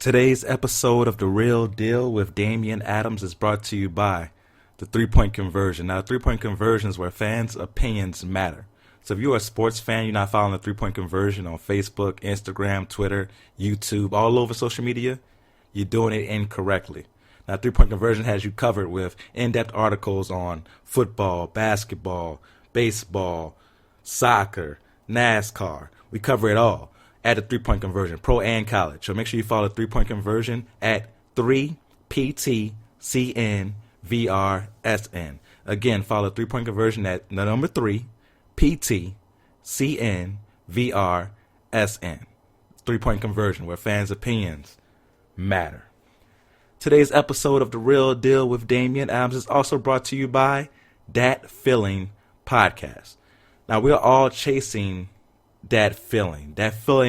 Today's episode of The Real Deal with Damian Adams is brought to you by the three-point conversion. Now, three-point conversion is where fans' opinions matter. So if you're a sports fan, you're not following the three-point conversion on Facebook, Instagram, Twitter, YouTube, all over social media, you're doing it incorrectly. Now, three-point conversion has you covered with in-depth articles on football, basketball, baseball, soccer, NASCAR. We cover it all at the three-point conversion, pro and college. So make sure you follow three-point conversion at 3PTCNVRSN. Again, follow three-point conversion at the number 3PTCNVRSN. Three-point conversion, where fans' opinions matter. Today's episode of The Real Deal with Damian Adams is also brought to you by Dat Feelin Podcast. Now, we're all chasing that feeling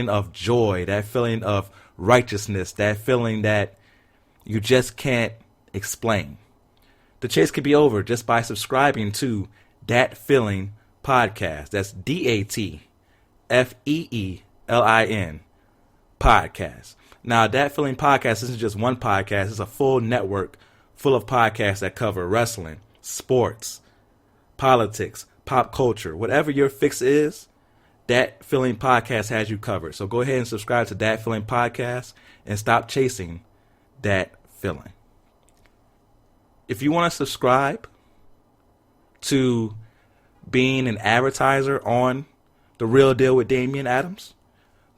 of joy, that feeling of righteousness, that feeling that you just can't explain. The chase could be over just by subscribing to Dat Feelin Podcast. That's DATFEELIN Podcast. Now, Dat Feelin Podcast isn't just one podcast. It's a full network full of podcasts that cover wrestling, sports, politics, pop culture. Whatever your fix is, Dat Feelin Podcast has you covered. So go ahead and subscribe to Dat Feelin Podcast and stop chasing that feeling. If you want to subscribe to being an advertiser on The Real Deal with Damian Adams,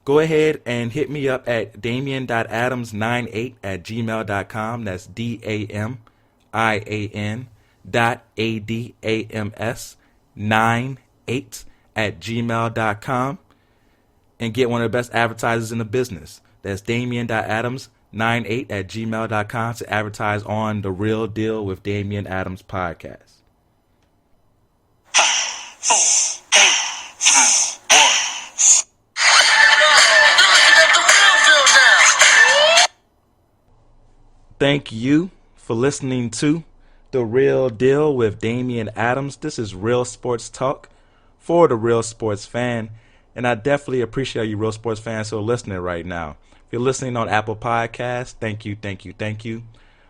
go ahead and hit me up at damian.adams98@gmail.com. That's DAMIAN.ADAMS98@gmail.com and get one of the best advertisers in the business. That's damian.adams98@gmail.com to advertise on The Real Deal with Damian Adams podcast. 5, 4, 3, 2, 1. Thank you for listening to The Real Deal with Damian Adams. This is Real Sports Talk for the real sports fan, and I definitely appreciate you real sports fans who are listening right now. If you're listening on Apple Podcasts, thank you.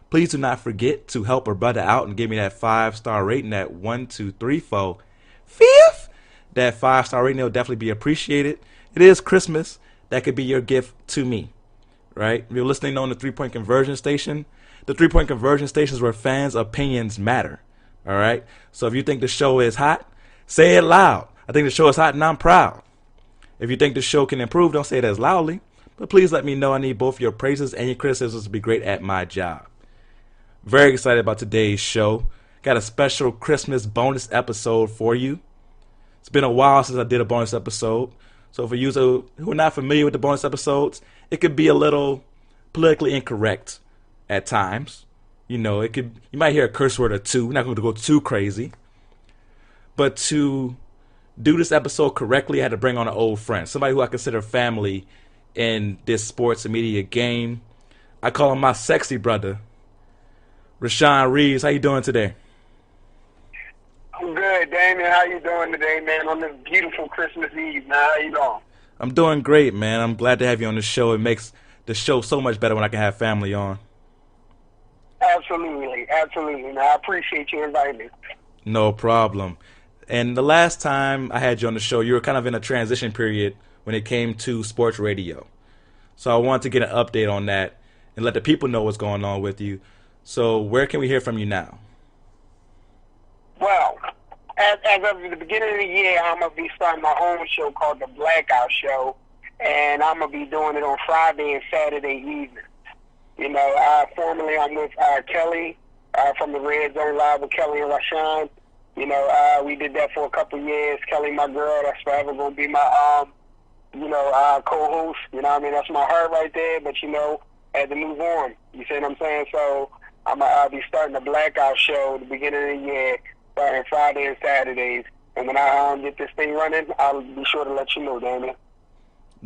Please do not forget to help a brother out and give me that 5-star rating at 1, 2, 3, 4, 5th. That 5-star rating will definitely be appreciated. It is Christmas. That could be your gift to me, right? If you're listening on the three-point conversion station, the three-point conversion station is where fans' opinions matter, all right? So if you think the show is hot, say it loud. I think the show is hot and I'm proud. If you think the show can improve, don't say it as loudly. But please let me know. I need both your praises and your criticisms to be great at my job. Very excited about today's show. Got a special Christmas bonus episode for you. It's been a while since I did a bonus episode. So for you who are not familiar with the bonus episodes, it could be a little politically incorrect at times. You know, you might hear a curse word or two. We're not going to go too crazy. But to do this episode correctly, I had to bring on an old friend, somebody who I consider family in this sports and media game. I call him my sexy brother, Rashan Reeves. How you doing today? I'm good, Damian. How you doing today, man, on this beautiful Christmas Eve, man? How you doing? I'm doing great, man. I'm glad to have you on the show. It makes the show so much better when I can have family on. Absolutely, man. I appreciate you inviting me. No problem. And the last time I had you on the show, you were kind of in a transition period when it came to sports radio. So I wanted to get an update on that and let the people know what's going on with you. So where can we hear from you now? Well, as of the beginning of the year, I'm going to be starting my own show called The Blackout Show, and I'm going to be doing it on Friday and Saturday evenings. You know, formerly I'm with Kelly from the Red Zone Live with Kelly and Rashan. You know, we did that for a couple of years. Kelly, my girl, that's forever going to be my, co-host. You know what I mean? That's my heart right there. But, you know, had to move on. You see what I'm saying? So I'll be starting the Blackout Show at the beginning of the year, starting Friday and Saturdays. And when I get this thing running, I'll be sure to let you know, Damian.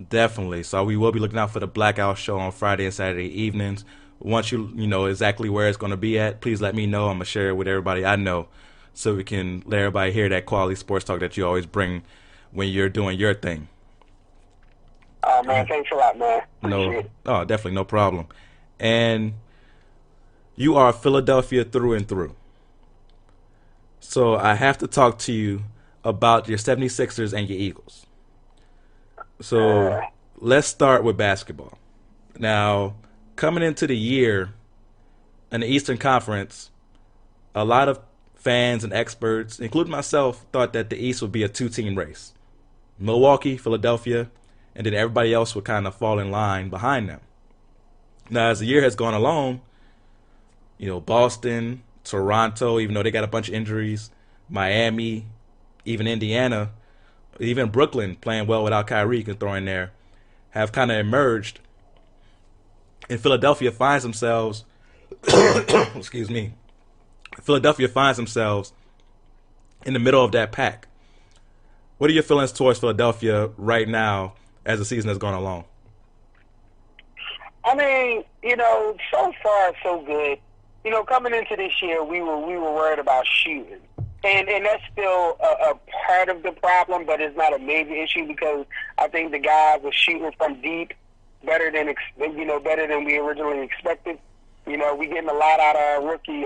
Definitely. So we will be looking out for the Blackout Show on Friday and Saturday evenings. Once you know exactly where it's going to be at, please let me know. I'm going to share it with everybody I know so we can let everybody hear that quality sports talk that you always bring when you're doing your thing. Oh, man, thanks a lot, man. Appreciate it. Definitely no problem. And you are Philadelphia through and through. So I have to talk to you about your 76ers and your Eagles. So let's start with basketball. Now, coming into the year in the Eastern Conference, a lot of fans and experts, including myself, thought that the East would be a two-team race. Milwaukee, Philadelphia, and then everybody else would kind of fall in line behind them. Now, as the year has gone along, Boston, Toronto, even though they got a bunch of injuries, Miami, even Indiana, even Brooklyn playing well without Kyrie, you can throw in there, have kind of emerged. And Philadelphia finds themselves, Philadelphia finds themselves in the middle of that pack. What are your feelings towards Philadelphia right now as the season has gone along? I mean, so far so good. Coming into this year, we were worried about shooting, and that's still a part of the problem, but it's not a major issue because I think the guys are shooting from deep better than we originally expected. We getting a lot out of our rookie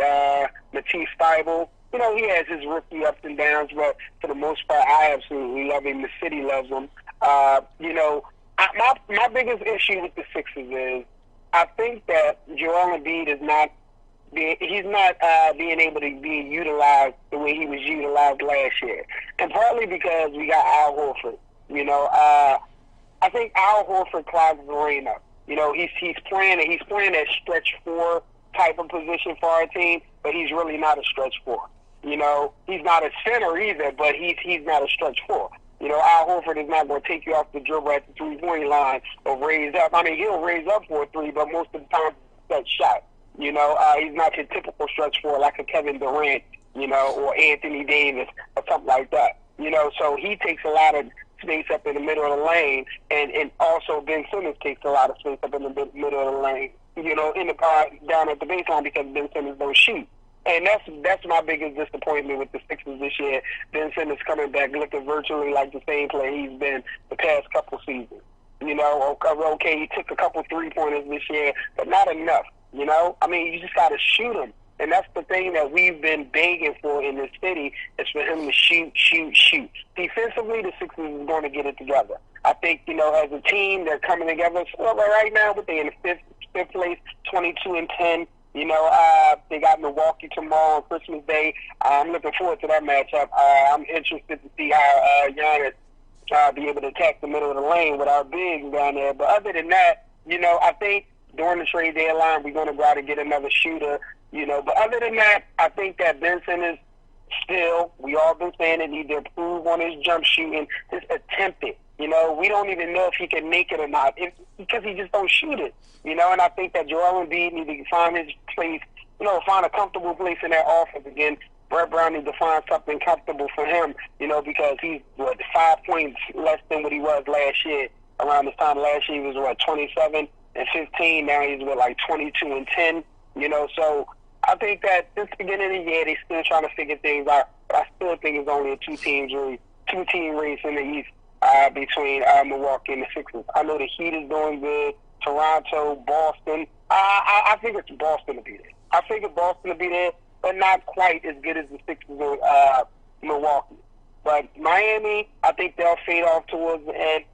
Matisse Thybulle. He has his rookie ups and downs, but for the most part, I absolutely love him. The city loves him. My biggest issue with the Sixers is I think that Joel Embiid is not being able to be utilized the way he was utilized last year, and partly because we got Al Horford. I think Al Horford clogs the lane up. He's playing that stretch four type of position for our team, but he's really not a stretch four. He's not a center either, but he's not a stretch four. Al Horford is not going to take you off the dribble at the 3-point line or raise up. I mean, he'll raise up for a three, but most of the time that shot. He's not your typical stretch four like a Kevin Durant, or Anthony Davis or something like that. So he takes a lot of space up in the middle of the lane, and also Ben Simmons takes a lot of space up in the middle of the lane, down at the baseline because Ben Simmons don't shoot. And that's my biggest disappointment with the Sixers this year. Ben Simmons coming back looking virtually like the same player he's been the past couple seasons. Okay, he took a couple 3-pointers this year, but not enough. I mean, you just got to shoot him. And that's the thing that we've been begging for in this city is for him to shoot. Defensively, the Sixers is going to get it together. I think, as a team, they're coming together. So right now, but they're in the fifth place, 22-10. They got Milwaukee tomorrow on Christmas Day. I'm looking forward to that matchup. I'm interested to see how Giannis be able to attack the middle of the lane with our bigs down there. But other than that, I think during the trade deadline, we're going to go out and get another shooter. But other than that, I think that Ben Simmons still, we all been saying it, need to improve on his jump shooting, his attempted. We don't even know if he can make it or not because he just don't shoot it. And I think that Joel Embiid needs to find his place, find a comfortable place in that offense again. Brett Brown needs to find something comfortable for him, because he's 5 points less than what he was last year. Around this time last year, he was 27-15. Now he's 22-10. So I think that since the beginning of the year, they're still trying to figure things out. But I still think it's only a two-team race in the East between Milwaukee and the Sixers. I know the Heat is doing good. Toronto, Boston. I think it's Boston to be there. I figure Boston to be there, but not quite as good as the Sixers or Milwaukee. But Miami, I think they'll fade off towards the end.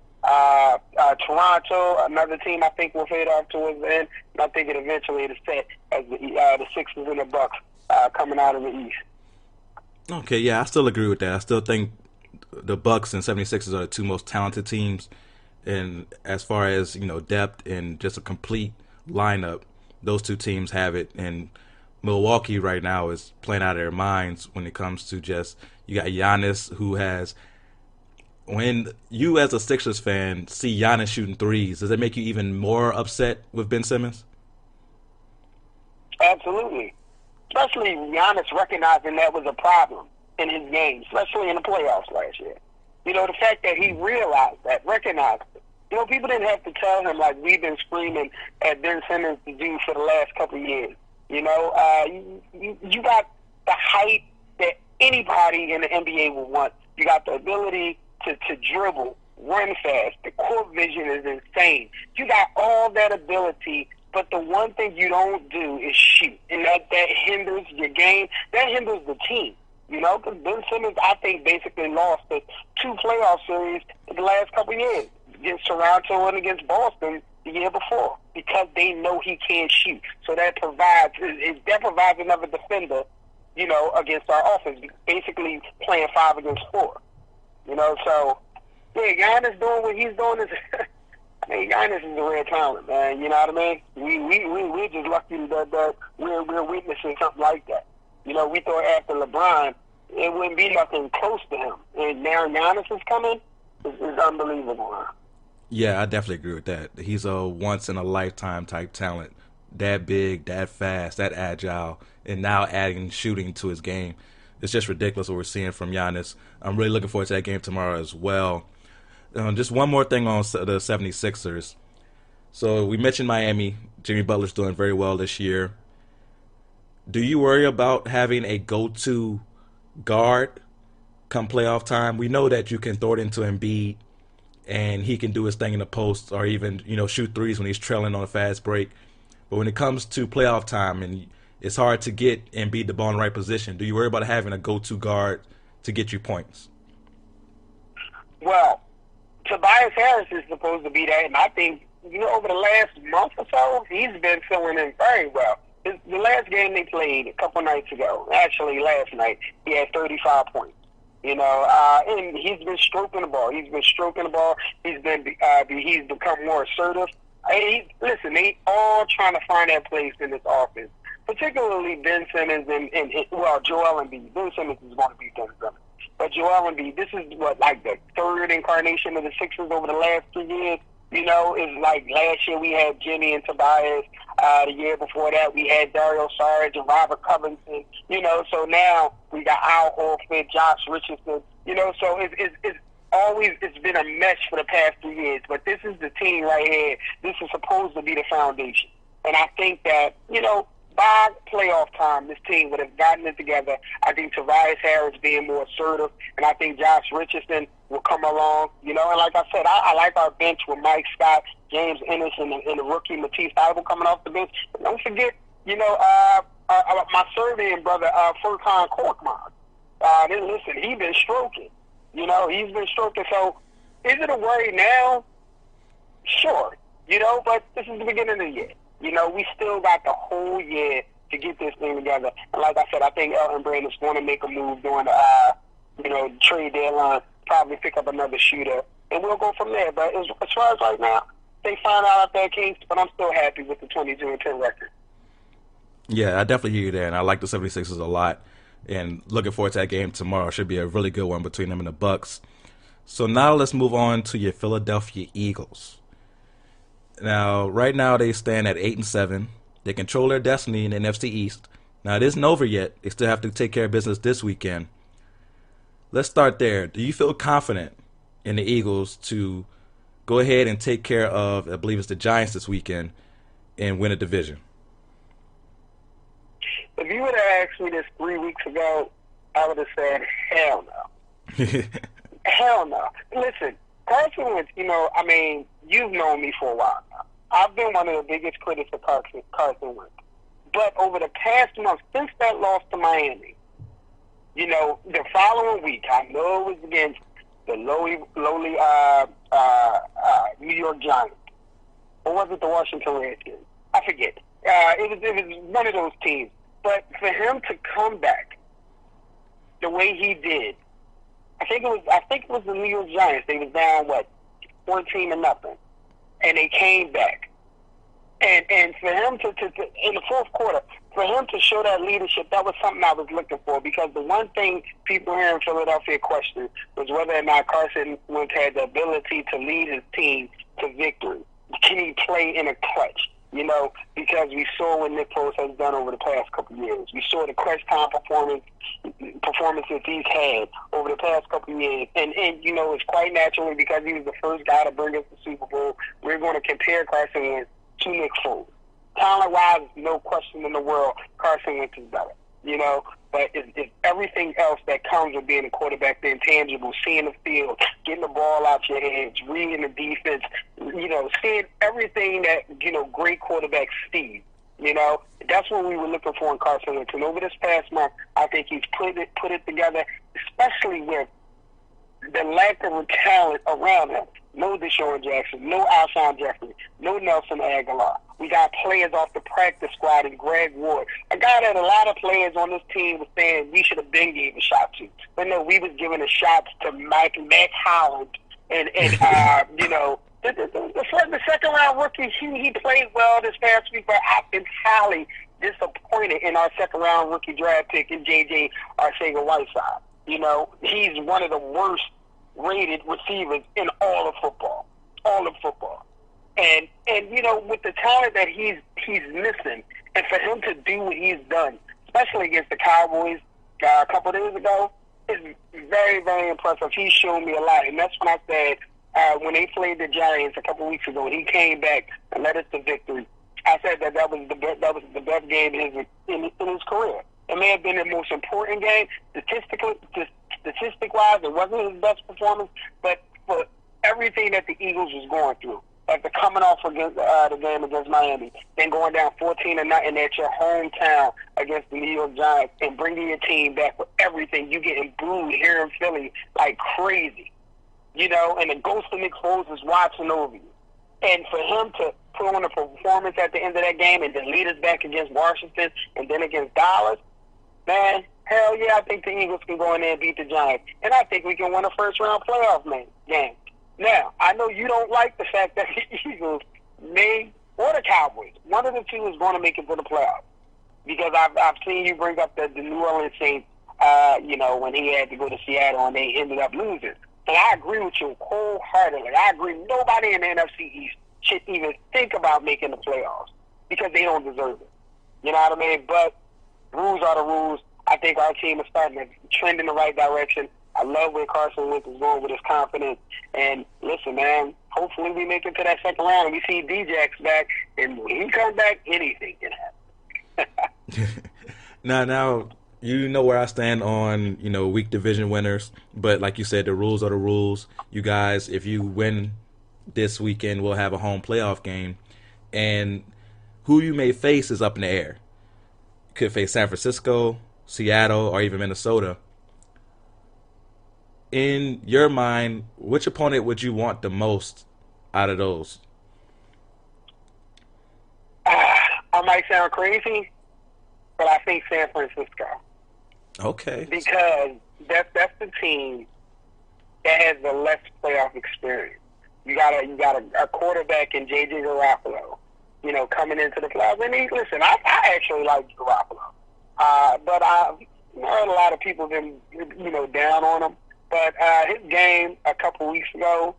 Toronto, another team I think will fade off towards the end. And I think it eventually is set as the Sixers and the Bucks coming out of the East. Okay, yeah, I still agree with that. I still think the Bucks and 76ers are the two most talented teams. And as far as, depth and just a complete lineup, those two teams have it. And Milwaukee right now is playing out of their minds when it comes to just, you got Giannis who has, when you as a Sixers fan see Giannis shooting threes, does it make you even more upset with Ben Simmons? Absolutely. Especially Giannis recognizing that was a problem in his game, especially in the playoffs last year. The fact that he realized that, recognized it. People didn't have to tell him like we've been screaming at Ben Simmons to do for the last couple of years. You got the height that anybody in the NBA would want. You got the ability to dribble. run fast. The court vision is insane. You got all that ability, but the one thing you don't do is shoot. And that hinders your game. That hinders the team. You know, because Ben Simmons, I think, basically lost the 2 playoff series in the last couple of years against Toronto and against Boston the year before because they know he can't shoot. So that provides another defender, you know, against our offense, basically playing 5 against 4. You know, so, yeah, Giannis doing what he's doing is, I mean, Giannis is a rare talent, man. You know what I mean? We're just lucky that we're witnessing something like that. You know, we thought after LeBron, it wouldn't be nothing close to him. And now Giannis is coming. It's unbelievable, huh? Yeah, I definitely agree with that. He's a once-in-a-lifetime type talent. That big, that fast, that agile, and now adding shooting to his game. It's just ridiculous what we're seeing from Giannis. I'm really looking forward to that game tomorrow as well. Just one more thing on the 76ers. So we mentioned Miami. Jimmy Butler's doing very well this year. Do you worry about having a go-to guard come playoff time? We know that you can throw it into Embiid, and he can do his thing in the post or even, you know, shoot threes when he's trailing on a fast break. But when it comes to playoff time and it's hard to get Embiid the ball in the right position, do you worry about having a go-to guard to get you points? Well, Tobias Harris is supposed to be that, and I think, you know, over the last month or so, he's been filling in very well. The last game they played a couple nights ago, actually last night, he had 35 points. You know, and he's been stroking the ball. He's become more assertive. Listen, they all trying to find their place in this offense, particularly Ben Simmons and Joel Embiid. Ben Simmons is going to be Ben Simmons. But Joel Embiid, this is like the third incarnation of the Sixers over the last 3 years. You know, it's like last year we had Jimmy and Tobias. The year before that we had Dario Saric and Robert Covington. You know, so now we got Al Horford, Josh Richardson. You know, so it's been a mess for the past 3 years. But this is the team right here. This is supposed to be the foundation. And I think that, you know, by playoff time, this team would have gotten it together. I think Tobias Harris being more assertive, and I think Josh Richardson will come along. You know, and like I said, I like our bench with Mike Scott, James Ennis, and the rookie Matisse Thybulle coming off the bench. And don't forget, you know, my Serbian brother, Furkan Korkmaz. Listen, he's been stroking. You know, he's been stroking. So is it a worry now? Sure. You know, but this is the beginning of the year. You know, we still got the whole year to get this thing together. And like I said, I think Elton Brand is going to make a move during the, trade deadline, probably pick up another shooter, and we'll go from there. But as far as right now, they find out there, Kings, but I'm still happy with the 22-10 record. Yeah, I definitely hear you there, and I like the 76ers a lot. And looking forward to that game tomorrow. Should be a really good one between them and the Bucks. So now let's move on to your Philadelphia Eagles. Now, right now they stand at 8-7. They control their destiny in the NFC East. Now, it isn't over yet. They still have to take care of business this weekend. Let's start there. Do you feel confident in the Eagles to go ahead and take care of, I believe it's the Giants this weekend, and win a division? If you would have asked me this 3 weeks ago, I would have said, hell no. Hell no. Listen, Carson Wentz, you know, I mean, you've known me for a while now. I've been one of the biggest critics of Carson Wentz. But over the past month, since that loss to Miami, you know, the following week, I know it was against the lowly New York Giants. Or was it the Washington Redskins? I forget. It was one of those teams. But for him to come back the way he did, I think it was the New York Giants. They was down 14-0, and they came back. And for him to in the fourth quarter, for him to show that leadership, that was something I was looking for. Because the one thing people here in Philadelphia questioned was whether or not Carson Wentz had the ability to lead his team to victory. Can he play in a clutch? You know, because we saw what Nick Foles has done over the past couple of years. We saw the crunch time performances he's had over the past couple of years. And you know, it's quite naturally because he was the first guy to bring us the Super Bowl. We're going to compare Carson Wentz to Nick Foles. Talent-wise, no question in the world, Carson Wentz is better. you know. But it's everything else that comes with being a quarterback, the intangible, seeing the field, getting the ball out your hands, reading the defense, you know, seeing everything that, you know, great quarterbacks see. You know, that's what we were looking for in Carson Wentz. And over this past month, I think he's put it together, especially with the lack of talent around him. No Deshaun Jackson, no Alshon Jeffrey, no Nelson Aguilar. We got players off the practice squad and Greg Ward, a guy that a lot of players on this team was saying we should have been gave a shot to. But no, we was giving the shots to Matt Howard and you know, the second round rookie. He played well this past week, but I've been highly disappointed in our second round rookie draft pick in J.J. Arcega-Whiteside. You know, he's one of the worst rated receivers in all of football. And you know, with the talent that he's missing, and for him to do what he's done, especially against the Cowboys a couple of days ago, is very, very impressive. He's shown me a lot, and that's when I said when they played the Giants a couple of weeks ago, and he came back and led us to victory. I said that was the best game in his career. It may have been the most important game statistic-wise. It wasn't his best performance, but for everything that the Eagles was going through, after coming off against the game against Miami, then going down 14-0 at your hometown against the New York Giants, and bringing your team back with everything, you getting booed here in Philly like crazy, you know, and the ghost of Nick Foles is watching over you. And for him to put on a performance at the end of that game and then lead us back against Washington and then against Dallas, man, hell yeah, I think the Eagles can go in there and beat the Giants. And I think we can win a first-round playoff game. Now, I know you don't like the fact that the Eagles or the Cowboys, one of the two is going to make it to the playoffs. Because I've seen you bring up the New Orleans Saints, you know, when he had to go to Seattle and they ended up losing. And I agree with you wholeheartedly. I agree nobody in the NFC East should even think about making the playoffs because they don't deserve it. You know what I mean? But rules are the rules. I think our team is starting to trend in the right direction. I love where Carson Wentz is going with his confidence. And listen, man, hopefully we make it to that second round and we see D-Jax back. And when he comes back, anything can happen. Now, you know where I stand on, you know, weak division winners. But like you said, the rules are the rules. You guys, if you win this weekend, we'll have a home playoff game. And who you may face is up in the air. You could face San Francisco, Seattle, or even Minnesota. In your mind, which opponent would you want the most out of those? I might sound crazy, but I think San Francisco. Okay. Because that's the team that has the less playoff experience. You got a quarterback in J.J. Garoppolo, you know, coming into the playoffs. And listen, I actually like Garoppolo, but I've heard a lot of people been, you know, down on him. But his game a couple weeks ago,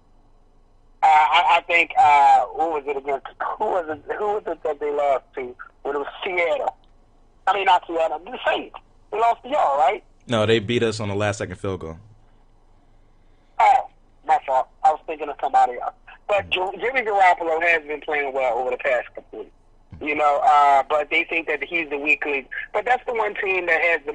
I think who was it against? Who was it that they lost to? When it was Seattle. I mean, not Seattle, the Saints. They lost to y'all, right? No, they beat us on the last-second field goal. Oh, my fault. I was thinking of somebody else. But Jimmy Garoppolo has been playing well over the past couple weeks. You know, but they think that he's the weak link. But that's the one team that has the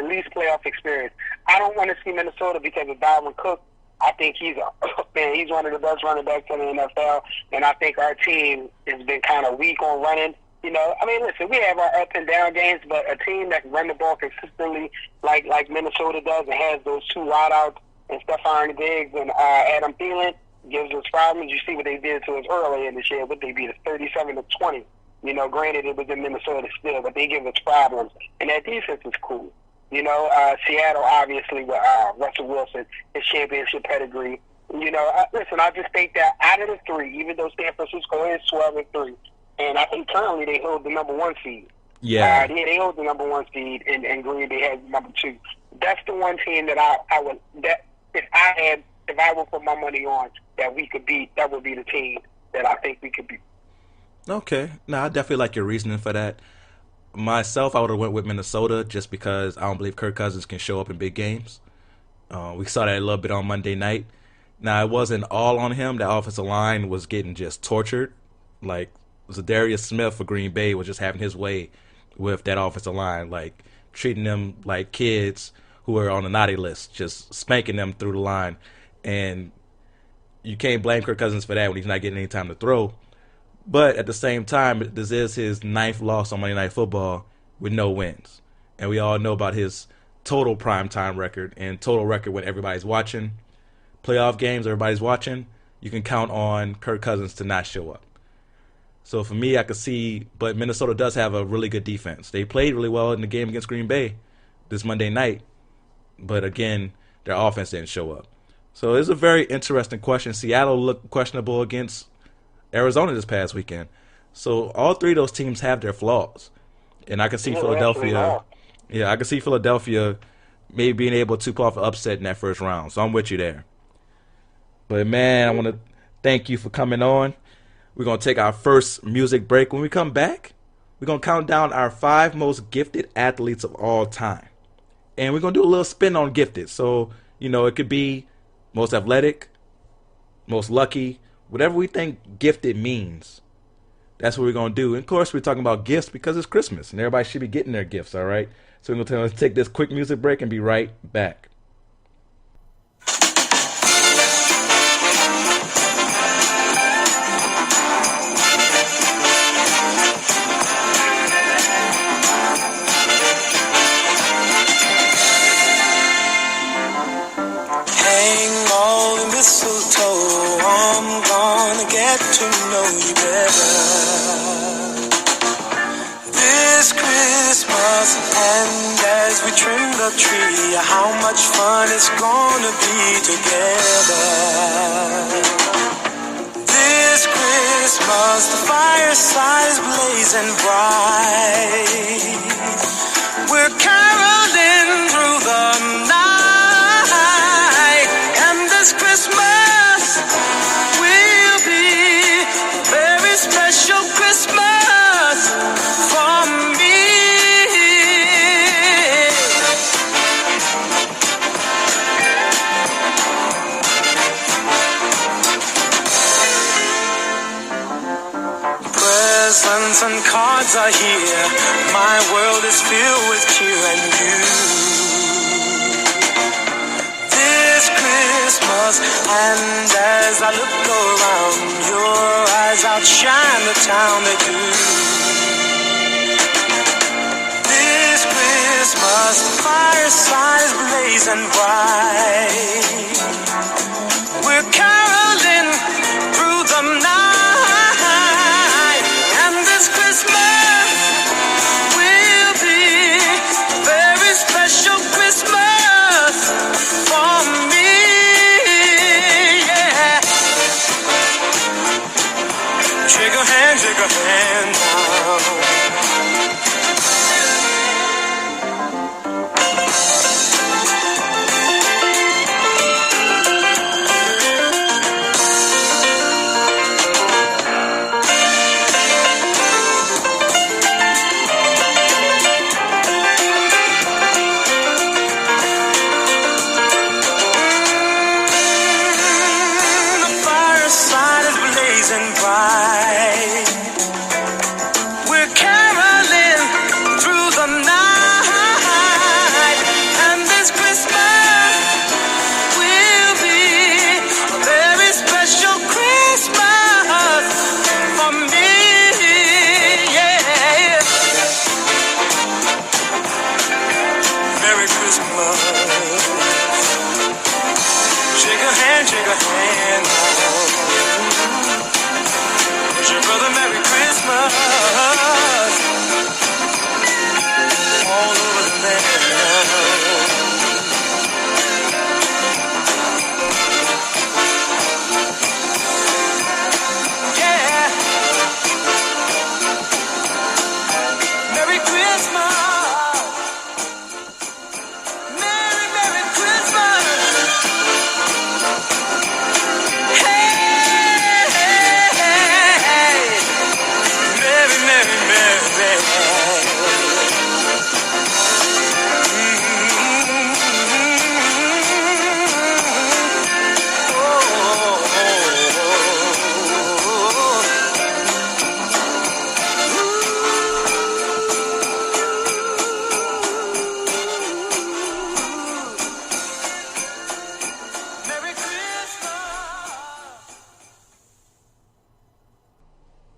least playoff experience. I don't want to see Minnesota because of Dalvin Cook. I think he's one of the best running backs in the NFL, and I think our team has been kind of weak on running. You know, I mean, listen, we have our up and down games, but a team that can run the ball consistently like Minnesota does and has those two wideouts and Stephon Diggs and Adam Thielen gives us problems. You see what they did to us early in this year, but they beat us 37-20. You know, granted it was in Minnesota still, but they give us problems, and that defense is cool. You know, Seattle obviously with Russell Wilson, his championship pedigree. You know, listen, I just think that out of the three, even though San Francisco is 12-3. And I think currently they hold the number one seed. Yeah. They hold the number one seed, and Green Bay has number two. That's the one team that I would if I would put my money on that we could beat, that would be the team that I think we could beat. Okay. No, I definitely like your reasoning for that. Myself, I would have went with Minnesota just because I don't believe Kirk Cousins can show up in big games. We saw that a little bit on Monday night. Now, it wasn't all on him. The offensive line was getting just tortured. Like, Zadarius Smith for Green Bay was just having his way with that offensive line. Like, treating them like kids who are on the naughty list, just spanking them through the line. And you can't blame Kirk Cousins for that when he's not getting any time to throw. But at the same time, this is his 9th loss on Monday Night Football with no wins. And we all know about his total primetime record and total record when everybody's watching. Playoff games, everybody's watching. You can count on Kirk Cousins to not show up. So for me, I could see, but Minnesota does have a really good defense. They played really well in the game against Green Bay this Monday night. But again, their offense didn't show up. So it's a very interesting question. Seattle looked questionable against Arizona this past weekend. So all three of those teams have their flaws. And I can see Philadelphia. Yeah, I can see Philadelphia maybe being able to pull off an upset in that first round. So I'm with you there. But man, I want to thank you for coming on. We're going to take our first music break. When we come back, we're going to count down our 5 most gifted athletes of all time. And we're going to do a little spin on gifted. So, it could be most athletic, most lucky, whatever we think gifted means. That's what we're going to do. And of course, we're talking about gifts because it's Christmas and everybody should be getting their gifts, all right? So we're going to take this quick music break and be right back. To know you better this Christmas, and as we trim the tree, how much fun it's gonna be together. This Christmas, the fireside is blazing bright. We're caroling through the night, and this Christmas will be special Christmas for me. Presents and cards are here. My world is filled with cheer and you. This Christmas, and as I look around, your eyes outshine the town they do. This Christmas, the fireside is blazing bright. We're caroling through the night, and this Christmas will be a very special Christmas for me. Shake a hand now.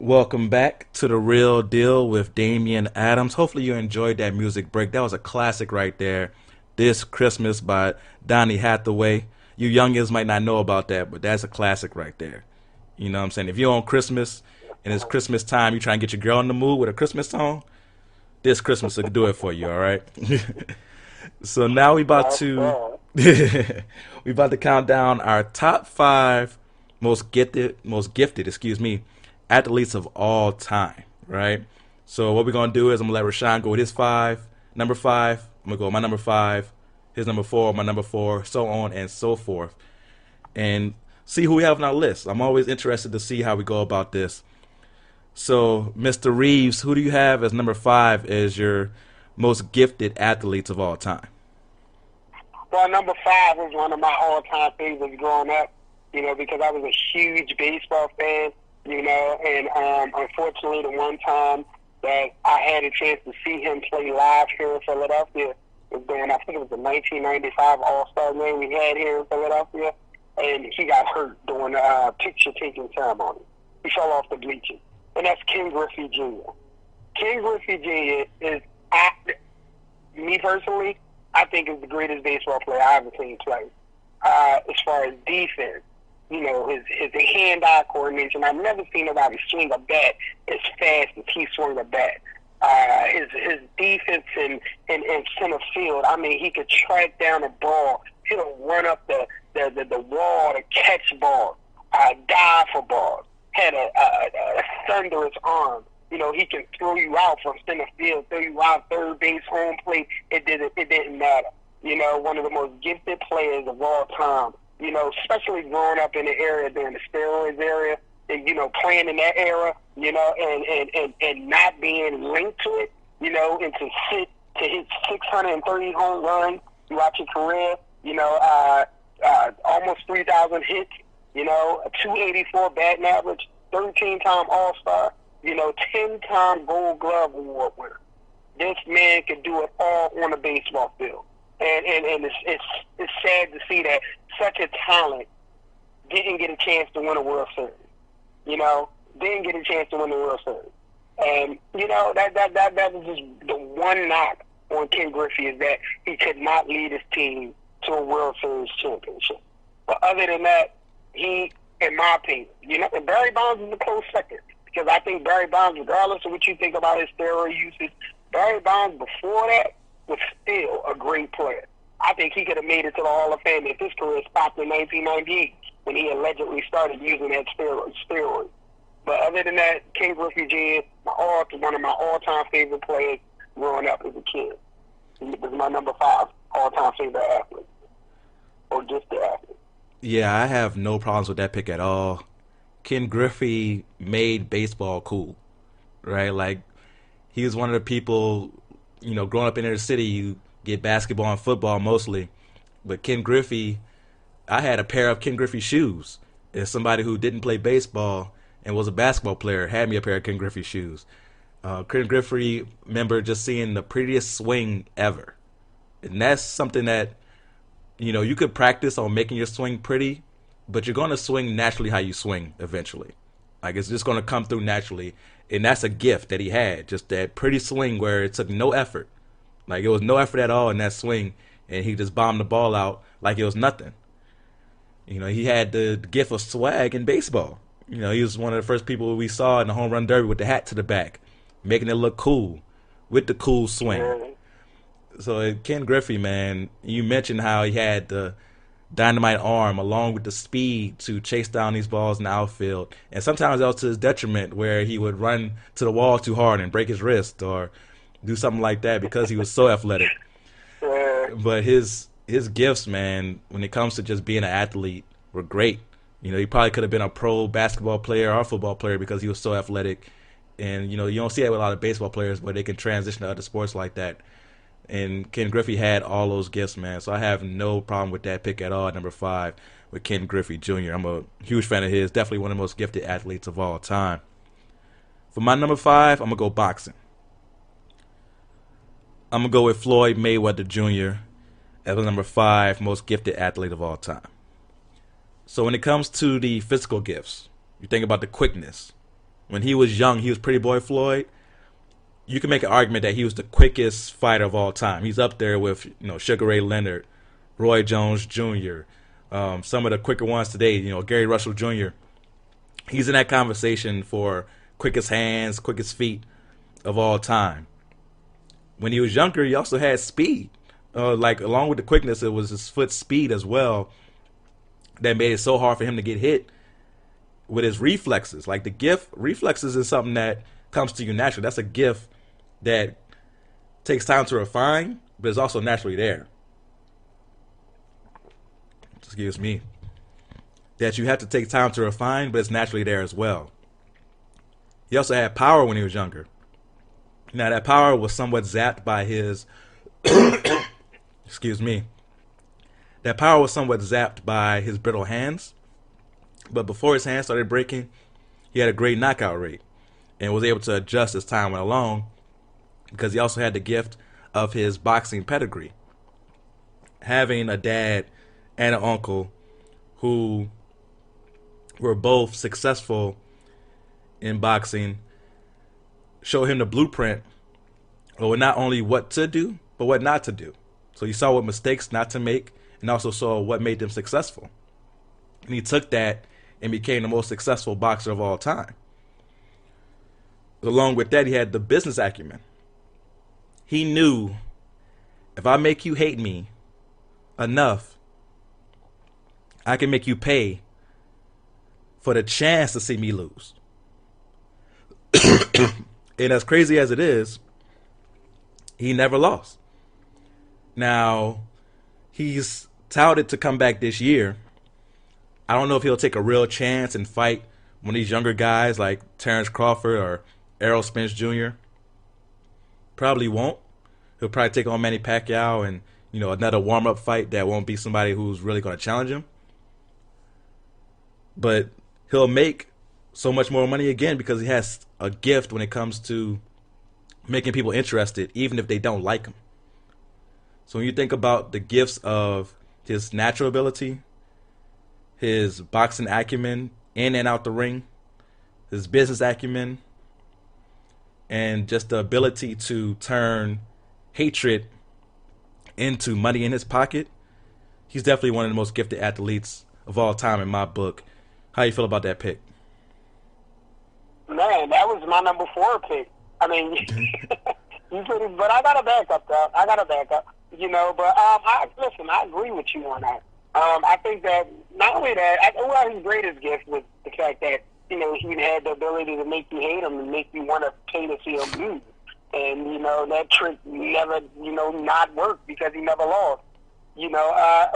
Welcome back to The Real Deal with Damian Adams. Hopefully you enjoyed that music break. That was a classic right there. This Christmas by Donny Hathaway. You youngins might not know about that, but that's a classic right there. You know what I'm saying? If you're on Christmas and it's Christmas time, you try and get your girl in the mood with a Christmas song, this Christmas will do it for you, all right? So now we about to count down our top 5 most gifted, athletes of all time, right? So what we're going to do is I'm going to let Rashan go with his number 5. I'm going to go with my number 5, his number 4, my number 4, so on and so forth, and see who we have on our list. I'm always interested to see how we go about this. So, Mr. Reeves, who do you have as number 5 as your most gifted athletes of all time? Well, number 5 was one of my all-time favorites growing up, because I was a huge baseball fan. And unfortunately, the one time that I had a chance to see him play live here in Philadelphia was during, I think it was the 1995 All-Star game we had here in Philadelphia, and he got hurt during the picture-taking ceremony. He fell off the bleachers, and that's Ken Griffey Jr. Ken Griffey Jr. is, me personally, I think is the greatest baseball player I've ever seen play. As far as defense, his hand-eye coordination. I've never seen nobody swing a bat as fast as he swung a bat. His defense in center field. I mean, he could track down a ball. He'll run up the wall to catch balls, dive for balls. Had a thunderous arm. He can throw you out from center field, throw you out third base, home plate. It didn't matter. One of the most gifted players of all time. Especially growing up in the area during the steroids area, and, playing in that era, and not being linked to it, and to hit 630 home runs throughout your career, almost 3,000 hits, a 284 batting average, 13-time All-Star, 10-time Gold Glove Award winner. This man could do it all on the baseball field. And it's sad to see that such a talent didn't get a chance to win a World Series. Didn't get a chance to win the World Series. And that was just the one knock on Ken Griffey, is that he could not lead his team to a World Series championship. But other than that, he, in my opinion, and Barry Bonds is a close second, because I think Barry Bonds, regardless of what you think about his steroid usage, Barry Bonds before that was still a great player. I think he could have made it to the Hall of Fame if his career stopped in 1998 when he allegedly started using that steroid. But other than that, Ken Griffey Jr., one of my all-time favorite players growing up as a kid. He was my number 5 all-time favorite athlete, or just the athlete. Yeah, I have no problems with that pick at all. Ken Griffey made baseball cool, right? Like, he was one of the people, growing up in inner city, you get basketball and football mostly. But Ken Griffey, I had a pair of Ken Griffey shoes. As somebody who didn't play baseball and was a basketball player, had me a pair of Ken Griffey shoes. Ken Griffey, remember just seeing the prettiest swing ever. And that's something that, you could practice on making your swing pretty, but you're going to swing naturally how you swing eventually. Like, it's just going to come through naturally. And that's a gift that he had, just that pretty swing where it took no effort. Like, it was no effort at all in that swing, and he just bombed the ball out like it was nothing. He had the gift of swag in baseball. He was one of the first people we saw in the home run derby with the hat to the back, making it look cool with the cool swing. So Ken Griffey, man, you mentioned how he had the dynamite arm along with the speed to chase down these balls in the outfield. And sometimes that was to his detriment, where he would run to the wall too hard and break his wrist or do something like that because he was so athletic. But his gifts, man, when it comes to just being an athlete, were great. He probably could have been a pro basketball player or football player because he was so athletic. And, you don't see that with a lot of baseball players, but they can transition to other sports like that. And Ken Griffey had all those gifts, man. So I have no problem with that pick at all, number 5, with Ken Griffey Jr. I'm a huge fan of his. Definitely one of the most gifted athletes of all time. For my number 5, I'm going to go boxing. I'm going to go with Floyd Mayweather Jr. as the number 5 most gifted athlete of all time. So when it comes to the physical gifts, you think about the quickness, when he was young, he was Pretty Boy Floyd. You can make an argument that he was the quickest fighter of all time. He's up there with Sugar Ray Leonard, Roy Jones Jr., some of the quicker ones today. Gary Russell Jr. He's in that conversation for quickest hands, quickest feet of all time. When he was younger, he also had speed. Along with the quickness, it was his foot speed as well that made it so hard for him to get hit with his reflexes. Like the gift, reflexes is something that comes to you naturally. That's a gift that takes time to refine, but is also naturally there. Excuse me. That you have to take time to refine, but it's naturally there as well. He also had power when he was younger. Now that power was somewhat zapped by his excuse me. That power was somewhat zapped by his brittle hands. But before his hands started breaking, he had a great knockout rate and was able to adjust as time went along because he also had the gift of his boxing pedigree. Having a dad and an uncle who were both successful in boxing showed him the blueprint of not only what to do, but what not to do. So he saw what mistakes not to make and also saw what made them successful. And he took that and became the most successful boxer of all time. Along with that, he had the business acumen. He knew, if I make you hate me enough, I can make you pay for the chance to see me lose. And as crazy as it is, he never lost. Now, he's touted to come back this year. I don't know if he'll take a real chance and fight one of these younger guys like Terrence Crawford or Errol Spence Jr. Probably won't. He'll probably take on Manny Pacquiao and, another warm-up fight that won't be somebody who's really going to challenge him. But he'll make so much more money again because he has a gift when it comes to making people interested, even if they don't like him. So when you think about the gifts of his natural ability, his boxing acumen in and out the ring, his business acumen, and just the ability to turn hatred into money in his pocket, he's definitely one of the most gifted athletes of all time in my book. How you feel about that pick? Man, that was my number 4 pick. I mean, but I got to back up, though. But I agree with you on that. I think that not only that, his greatest gift was the fact that, he had the ability to make you hate him and make you want to pay to see him lose. And, that trick never, not worked because he never lost.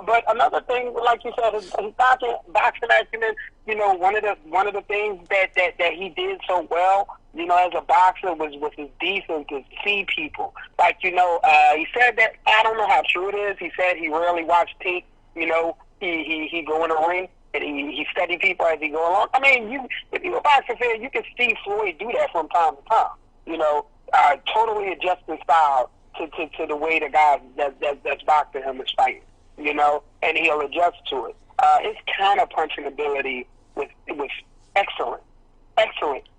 But another thing, like you said, his boxing acumen, one of the things that he did so well, as a boxer was his defense to see people. Like, he said that, I don't know how true it is, he said he rarely watched tape, he go in the ring and he study people as he go along. I mean, if you're a boxer fan, you can see Floyd do that from time to time, totally adjust his style to the way the guy that's boxing him is fighting, and he'll adjust to it. His counter punching ability was excellent.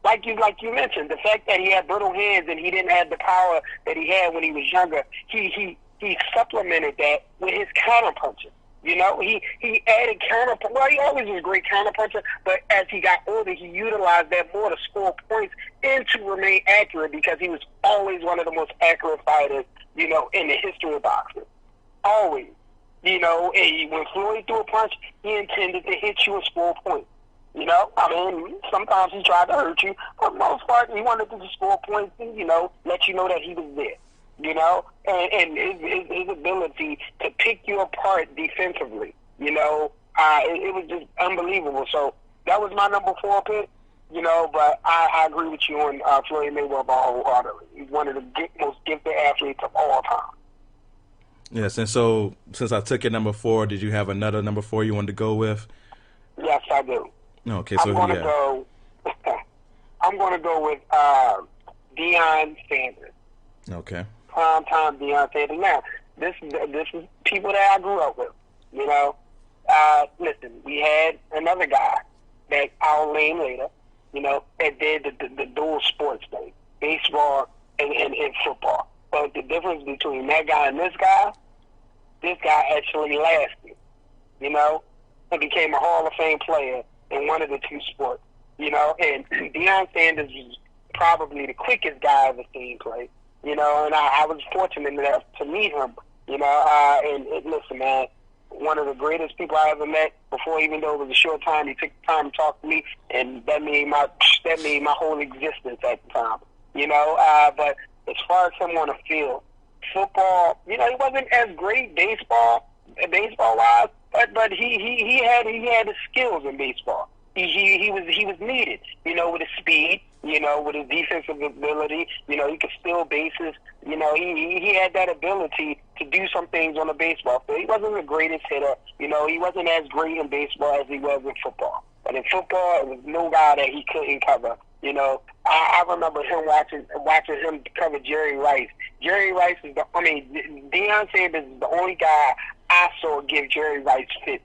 Like you mentioned, the fact that he had brittle hands and he didn't have the power that he had when he was younger, he supplemented that with his counter punching. He added counter. Well, he always was a great counter puncher, but as he got older, he utilized that more to score points and to remain accurate because he was always one of the most accurate fighters, in the history of boxing. Always. And when Floyd threw a punch, he intended to hit you and score points. Sometimes he tried to hurt you, but for the most part, he wanted to score points and, let you know that he was there. And his ability to pick you apart defensively, it was just unbelievable. So that was my number 4 pick, but I agree with you on Floyd Mayweather wholeheartedly. He's one of the most gifted athletes of all time. Yes, and so since I took your number 4, did you have another number 4 you wanted to go with? Yes, I do. Okay, so I'm going to go with Deion Sanders. Okay. Primetime Deion Sanders. Now, this is people that I grew up with. Listen, we had another guy that I'll name later, that did the dual sports thing, baseball and football. But the difference between that guy and this guy actually lasted, and became a Hall of Fame player in one of the two sports, and Deion Sanders was probably the quickest guy I've ever seen play, and I was fortunate enough to meet him, and listen, man, one of the greatest people I ever met before, even though it was a short time, he took the time to talk to me, and that made my whole existence at the time, but as far as him on the field, football, he wasn't as great baseball-wise, but he had his skills in baseball. He was needed, with his speed, with his defensive ability, he could steal bases, he had that ability to do some things on the baseball field. He wasn't the greatest hitter, he wasn't as great in baseball as he was in football. But in football, it was no guy that he couldn't cover. I remember him watching him cover Jerry Rice. Jerry Rice is Deion Sanders is the only guy I saw give Jerry Rice fit.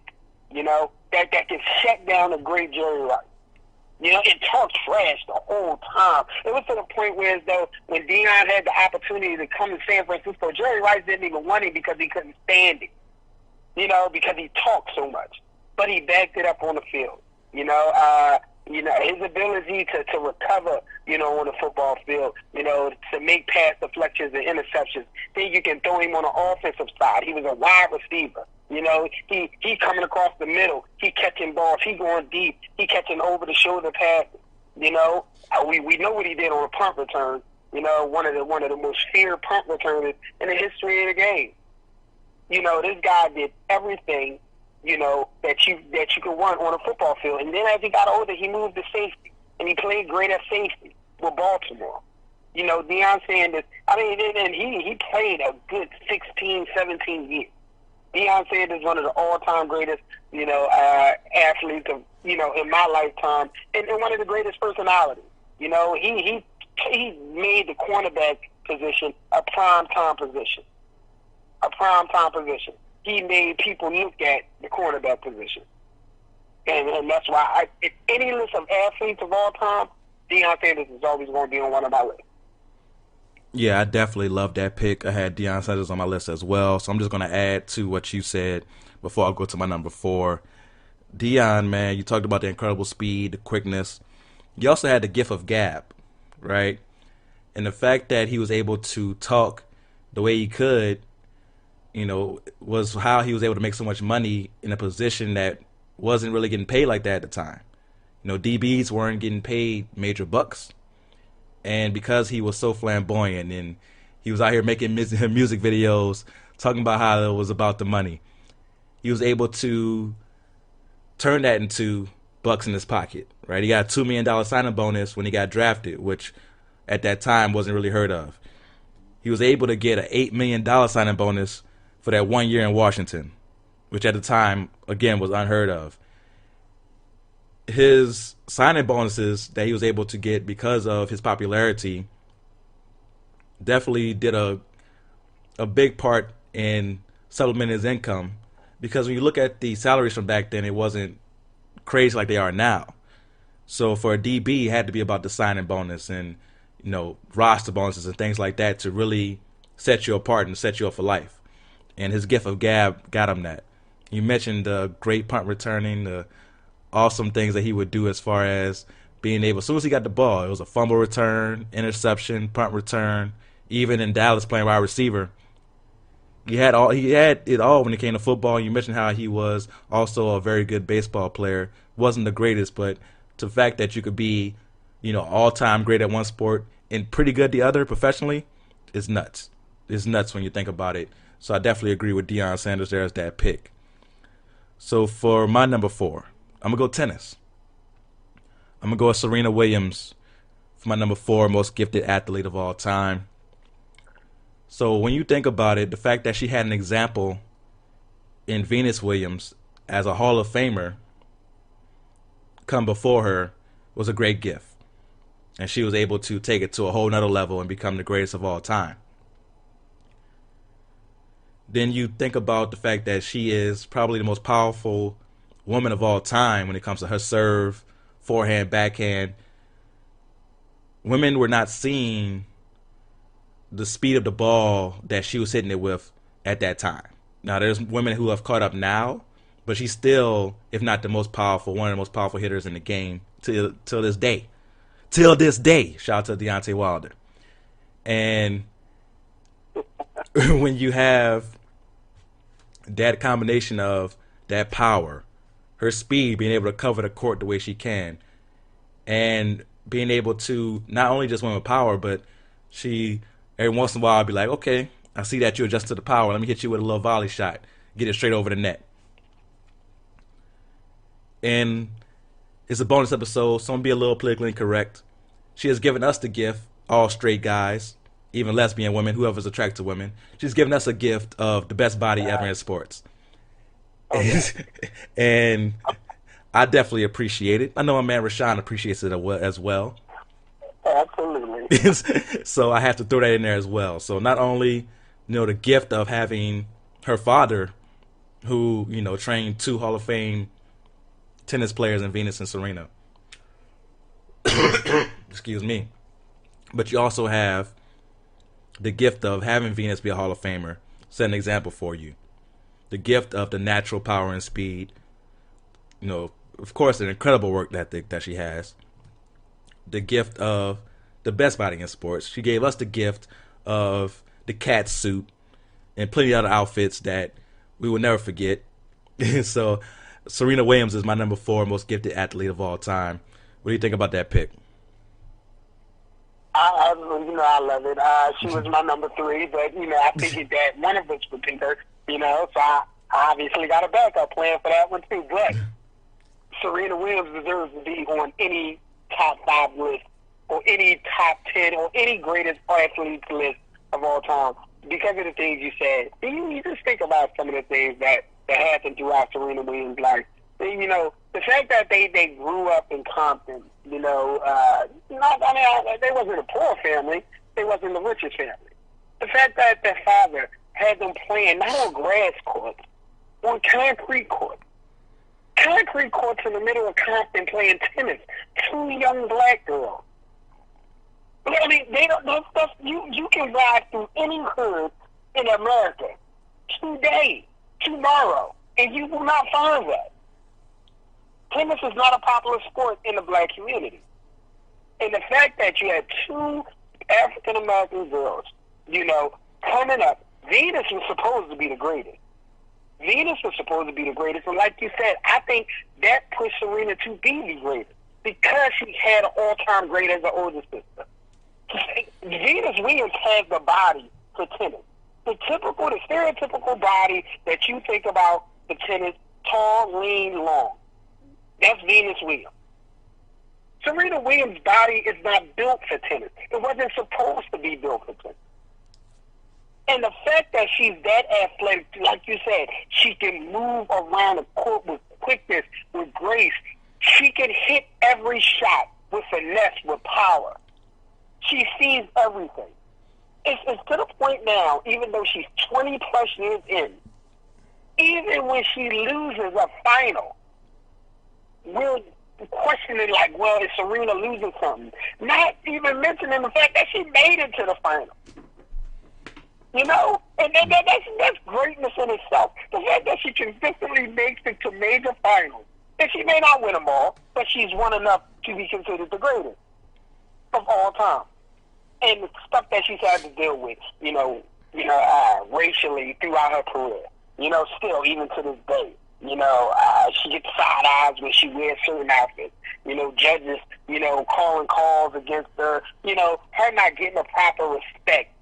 That can shut down a great Jerry Rice. And talk trash the whole time. It was to the point where, as though, when Deion had the opportunity to come to San Francisco, Jerry Rice didn't even want him because he couldn't stand it. Because he talked so much. But he backed it up on the field. His ability to recover, on the football field, to make pass deflections and interceptions. Then you can throw him on the offensive side. He was a wide receiver. He coming across the middle. He catching balls. He going deep. He catching over-the-shoulder passes. We know what he did on a punt return. One of the most feared punt returners in the history of the game. This guy did everything that you could want on a football field. And then as he got older, he moved to safety, and he played great at safety with Baltimore. Deion Sanders, and he played a good 16, 17 years. Deion Sanders is one of the all-time greatest, athletes of, in my lifetime, and one of the greatest personalities. He made the cornerback position a prime-time position. He made people look at the cornerback position. And that's why, if any list of athletes of all time, Deion Sanders is always going to be on one of my lists. Yeah, I definitely love that pick. I had Deion Sanders on my list as well, so I'm just going to add to what you said before I go to my number 4. Deion, man, you talked about the incredible speed, the quickness. You also had the gift of gab, right? And the fact that he was able to talk the way he could, was how he was able to make so much money in a position that wasn't really getting paid like that at the time. DBs weren't getting paid major bucks. And because he was so flamboyant and he was out here making music videos, talking about how it was about the money, he was able to turn that into bucks in his pocket, right? He got a $2 million signing bonus when he got drafted, which at that time wasn't really heard of. He was able to get an $8 million signing bonus for that 1 year in Washington, which at the time, again, was unheard of. His signing bonuses that he was able to get because of his popularity definitely did a big part in supplementing his income, because when you look at the salaries from back then, it wasn't crazy like they are now. So for a DB, it had to be about the signing bonus and roster bonuses and things like that to really set you apart and set you up for life. And his gift of gab got him that. You mentioned the great punt returning, the awesome things that he would do as far as being able, as soon as he got the ball, it was a fumble return, interception, punt return. Even in Dallas playing wide receiver, he had it all when it came to football. You mentioned how he was also a very good baseball player. Wasn't the greatest, but the fact that you could be, all-time great at one sport and pretty good the other professionally is nuts. It's nuts when you think about it. So I definitely agree with Deion Sanders there as that pick. So for my number 4, I'm going to go tennis. I'm going to go with Serena Williams for my number 4 most gifted athlete of all time. So when you think about it, the fact that she had an example in Venus Williams as a Hall of Famer come before her was a great gift. And she was able to take it to a whole nother level and become the greatest of all time. Then you think about the fact that she is probably the most powerful woman of all time when it comes to her serve, forehand, backhand. women were not seeing the speed of the ball that she was hitting it with at that time. Now, there's women who have caught up now, but she's still, if not the most powerful, one of the most powerful hitters in the game till this day. Till this day. Shout out to Deontay Wilder. And when you have that combination of that power, her speed, being able to cover the court the way she can, and being able to not only just win with power, but she, every once in a while, I'll be like, okay, I see that you adjust to the power. Let me hit you with a little volley shot. Get it straight over the net. And it's a bonus episode, so I'm going to be a little politically incorrect. She has given us the gift, all straight guys, even lesbian women, whoever's attracted to women. She's given us a gift of the best body ever in sports. Okay. And I definitely appreciate it. I know my man Rashan appreciates it as well. Absolutely. So I have to throw that in there as well. So not only, the gift of having her father, who, trained 2 Hall of Fame tennis players in Venus and Serena. Excuse me. But you also have the gift of having Venus be a Hall of Famer, set an example for you. The gift of the natural power and speed. Of course, an incredible work ethic that she has. The gift of the best body in sports. She gave us the gift of the cat suit and plenty of other outfits that we will never forget. So Serena Williams is my number 4 most gifted athlete of all time. What do you think about that pick? I love it. She was my number 3, but, I figured that one of us would pick her, so I obviously got a backup plan for that one too. But Serena Williams deserves to be on any top 5 list or any top 10 or any greatest athletes list of all time because of the things you said. You just think about some of the things that happened throughout Serena Williams' life. The fact that they grew up in Compton, they wasn't a poor family, they wasn't the richest family. The fact that their father had them playing not on grass courts, on concrete courts. Concrete courts in the middle of Compton playing tennis. 2 young black girls. I mean, that stuff, you can ride through any hood in America today, tomorrow, and you will not find that. Tennis is not a popular sport in the black community. And the fact that you had 2 African-American girls, coming up, Venus was supposed to be the greatest. And like you said, I think that pushed Serena to be the greatest because she had an all-time great as an older sister. Venus Williams has the body for tennis. The stereotypical body that you think about for tennis, tall, lean, long. That's Venus Williams. Serena Williams' body is not built for tennis. It wasn't supposed to be built for tennis. And the fact that she's that athletic, like you said, she can move around the court with quickness, with grace. She can hit every shot with finesse, with power. She sees everything. It's to the point now, even though she's 20-plus years in, even when she loses a final, we're questioning like, well, is Serena losing something? Not even mentioning the fact that she made it to the final. And that's greatness in itself. The fact that she consistently makes it to major finals, and she may not win them all, but she's won enough to be considered the greatest of all time. And the stuff that she's had to deal with, racially throughout her career, still even to this day. She gets side eyes when she wears certain outfits. Judges, calling calls against her. Her not getting the proper respect.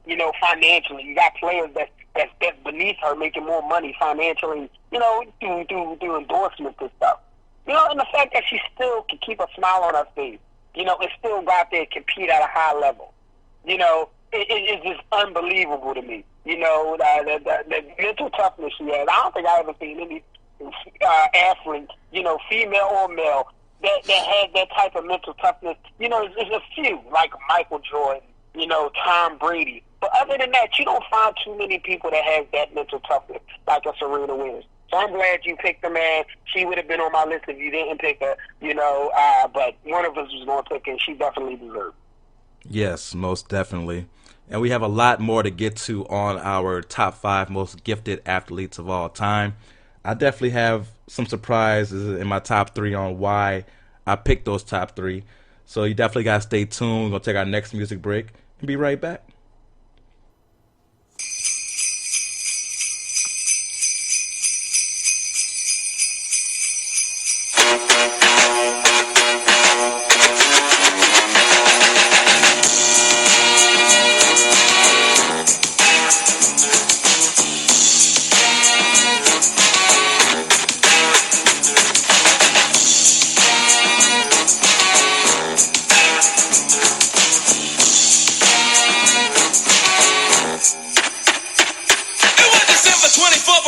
Financially, you got players that's beneath her making more money financially. Through endorsements and stuff. And the fact that she still can keep a smile on her face. And still go out there and compete at a high level. It's just unbelievable to me. The mental toughness she has. I don't think I've ever seen any athlete, female or male, that had that type of mental toughness. There's a few, like Michael Jordan, Tom Brady. But other than that, you don't find too many people that have that mental toughness like a Serena Williams. So I'm glad you picked her, man. She would have been on my list if you didn't pick her, but one of us was going to pick her, and she definitely deserved. Yes, most definitely. And we have a lot more to get to on our top 5 most gifted athletes of all time. I definitely have some surprises in my top 3 on why I picked those top 3. So you definitely got to stay tuned. We're going to take our next music break and be right back.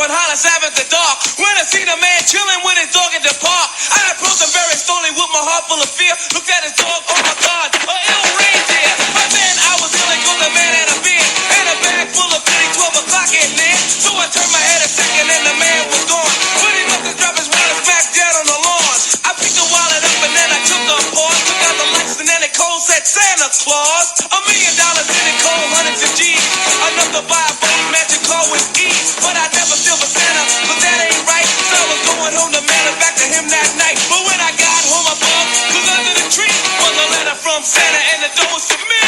Hollis at the dark. When I seen a man chilling with his dog in the park, I approached him very slowly with my heart full of fear. Looked at his dog, oh my God, a ill reindeer. But then I was feeling good, the man had a beard and a bag full of goodies, 12 o'clock at night. So I turned my head a second and the man was gone. When he looked to drop his wallet back dead on the lawn, I picked the wallet up and then I took the pause, took out the lights and then it cold said Santa Claus. $1 million in it cold, hundreds of G's, enough to buy a boat, magic car with ease. But I never steal for Santa, but that ain't right. So I was going home to mail it back to him that night. But when I got home I bugged, cause under the tree was a letter from Santa and the door was for me.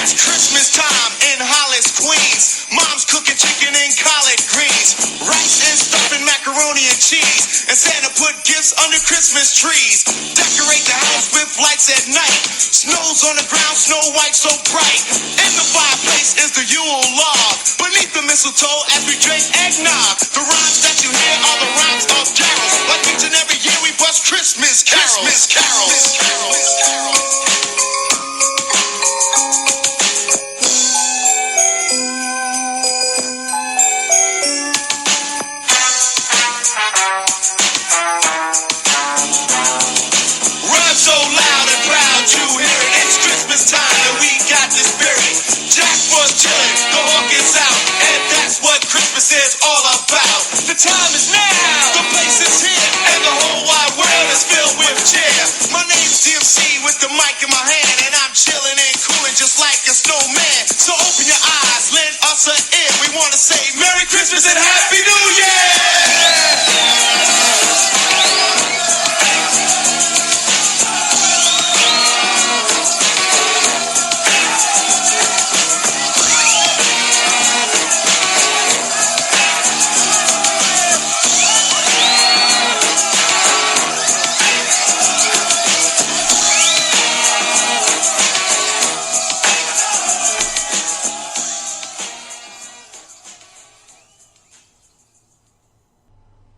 It's Christmas time in Hollis, Queens. Mom's cooking chicken and collard greens, rice and stuffing, macaroni and cheese, and Santa put gifts under Christmas trees. Decorate the house with lights at night. Snow's on the ground, Snow White so bright. In the fireplace is the Yule log. Beneath the mistletoe as we drink eggnog. The rhymes that you hear are the rhymes of carols. Like each and every year we bust Christmas carols. Christmas carols. Christmas carols. So loud and proud you hear it. It's Christmas time and we got the spirit. Jack was chilling, the hawk is out, and that's what Christmas is all about. The time is now, the place is here, and the whole wide world is filled with cheer. My name's DMC with the mic in my hand, and I'm chilling and cooling just like a snowman. So open your eyes, lend us an ear. We want to say Merry Christmas and Happy New Year.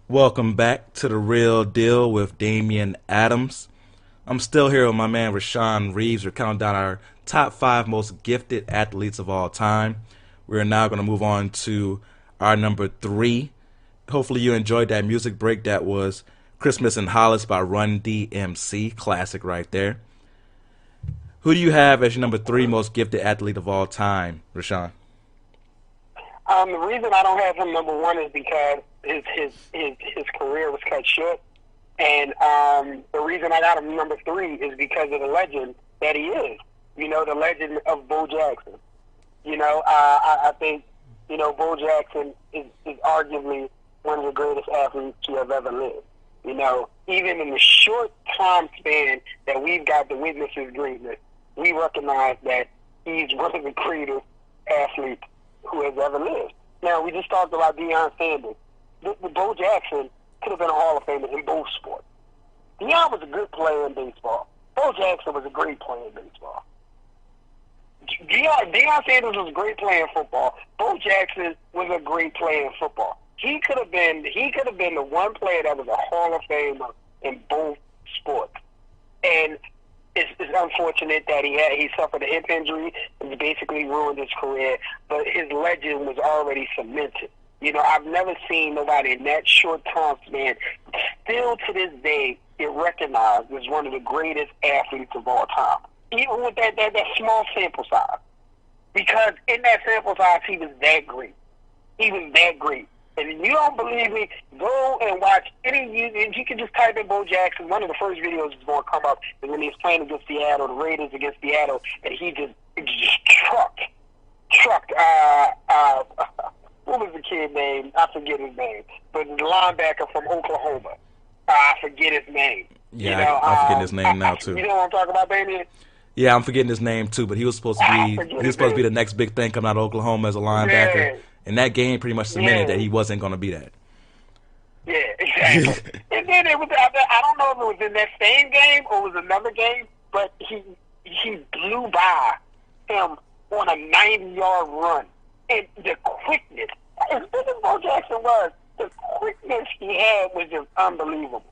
Welcome back to The Real Deal with Damian Adams. I'm still here with my man Rashan Reeves. We're counting down our top 5 most gifted athletes of all time. We're now going to move on to our number 3. Hopefully you enjoyed that music break. That was Christmas in Hollis by Run DMC. Classic right there. Who do you have as your number 3 most gifted athlete of all time, Rashan? The reason I don't have him number 1 is because his career was cut short, and the reason I got him number 3 is because of the legend that he is. You know, the legend of Bo Jackson. You know, I think, you know, Bo Jackson is arguably one of the greatest athletes to have ever lived. You know, even in the short time span that we've got to witness his greatness, we recognize that he's one of the greatest athletes who has ever lived. Now, we just talked about Deion Sanders. Bo Jackson could have been a Hall of Famer in both sports. Deion was a good player in baseball. Bo Jackson was a great player in baseball. Deion Sanders was a great player in football. Bo Jackson was a great player in football. He could have been the one player that was a Hall of Famer in both sports. And it's unfortunate that he suffered a hip injury and basically ruined his career, but his legend was already cemented. You know, I've never seen nobody in that short time span still to this day get recognized as one of the greatest athletes of all time, even with that small sample size. Because in that sample size, he was that great. He was that great. And if you don't believe me, go and watch you can just type in Bo Jackson. One of the first videos is going to come up is when he was playing against Seattle, the Raiders against Seattle, and he just trucked. What was the kid's name? I forget his name. But the linebacker from Oklahoma. I forget his name. Yeah, I'm forgetting his name now too. You know what I'm talking about, Damian? Yeah, I'm forgetting his name too. But he was supposed to be the next big thing coming out of Oklahoma as a linebacker. Yeah. And that game pretty much cemented that he wasn't going to be that. Yeah, exactly. And then it was, I don't know if it was in that same game or it was another game, but he blew by him on a 90-yard run. And the quickness, as big as Bo Jackson was, the quickness he had was just unbelievable.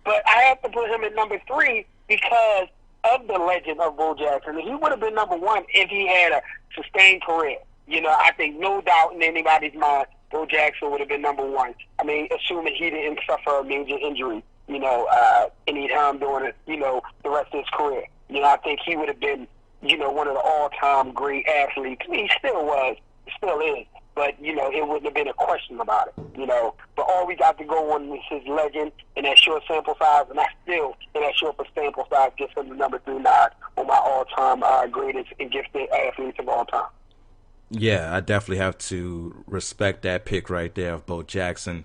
But I have to put him at number 3 because of the legend of Bo Jackson. He would have been number 1 if he had a sustained career. You know, I think no doubt in anybody's mind, Bo Jackson would have been number 1. I mean, assuming he didn't suffer a major injury, any time during it, the rest of his career. I think he would have been, one of the all-time great athletes. I mean, he still was, still is. But, it wouldn't have been a question about it, But all we got to go on is his legend and that short sample size, and I still, in that short sample size, gets him the number 3 nod on my all-time greatest and gifted athletes of all time. Yeah, I definitely have to respect that pick right there of Bo Jackson.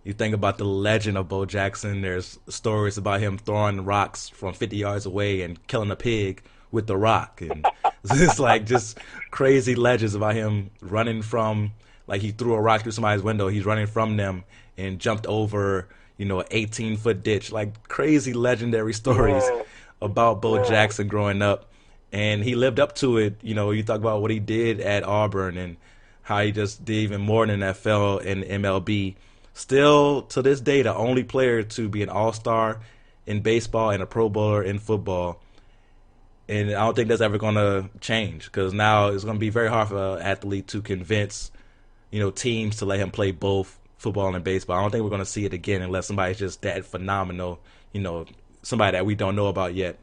You think about the legend of Bo Jackson, there's stories about him throwing rocks from 50 yards away and killing a pig with the rock. And it's like just crazy legends about him running from, like he threw a rock through somebody's window, he's running from them and jumped over, an 18-foot ditch. Like crazy legendary stories about Bo Jackson growing up. And he lived up to it. You talk about what he did at Auburn and how he just did even more than NFL and MLB. Still, to this day, the only player to be an all-star in baseball and a Pro Bowler in football. And I don't think that's ever going to change because now it's going to be very hard for an athlete to convince, teams to let him play both football and baseball. I don't think we're going to see it again unless somebody's just that phenomenal, somebody that we don't know about yet.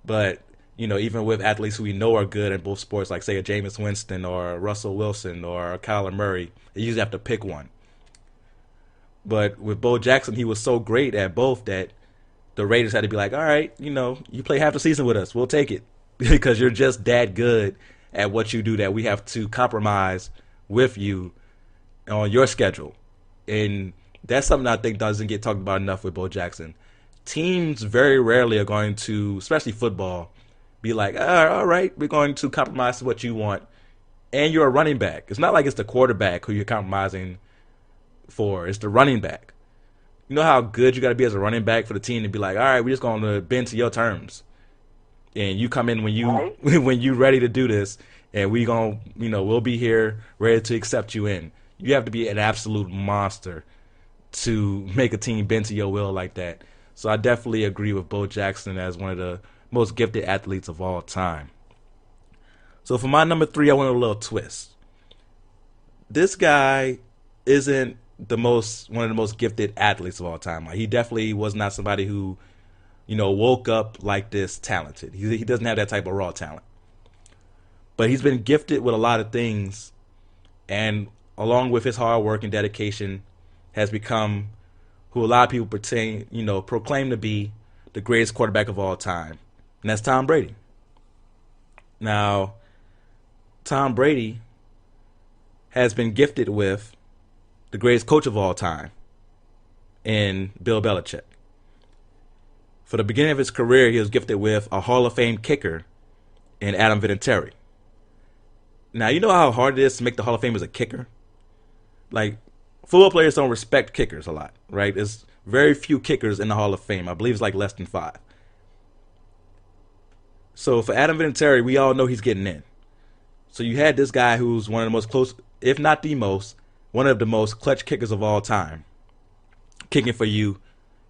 But even with athletes who we know are good in both sports, like, say, a Jameis Winston or a Russell Wilson or a Kyler Murray, you usually have to pick one. But with Bo Jackson, he was so great at both that the Raiders had to be like, all right, you play half the season with us. We'll take it because you're just that good at what you do that we have to compromise with you on your schedule. And that's something I think doesn't get talked about enough with Bo Jackson. Teams very rarely are going to, especially football, be like, all right, we're going to compromise what you want. And you're a running back. It's not like it's the quarterback who you're compromising for. It's the running back. You know how good you got to be as a running back for the team to be like, all right, we're just going to bend to your terms. And you come in when you ready to do this, and we going to, we'll be here ready to accept you in. You have to be an absolute monster to make a team bend to your will like that. So I definitely agree with Bo Jackson as one of the most gifted athletes of all time. So for my number 3, I went a little twist. This guy isn't one of the most gifted athletes of all time. Like, he definitely was not somebody who, woke up like this talented. He doesn't have that type of raw talent. But he's been gifted with a lot of things, and along with his hard work and dedication, has become who a lot of people proclaim to be the greatest quarterback of all time. And that's Tom Brady. Now, Tom Brady has been gifted with the greatest coach of all time in Bill Belichick. For the beginning of his career, he was gifted with a Hall of Fame kicker in Adam Vinatieri. Now, you know how hard it is to make the Hall of Fame as a kicker? Like, football players don't respect kickers a lot, right? There's very few kickers in the Hall of Fame. I believe it's like less than 5. So for Adam Vinatieri, we all know he's getting in. So you had this guy who's one of the most close, if not the most, one of the most clutch kickers of all time, kicking for you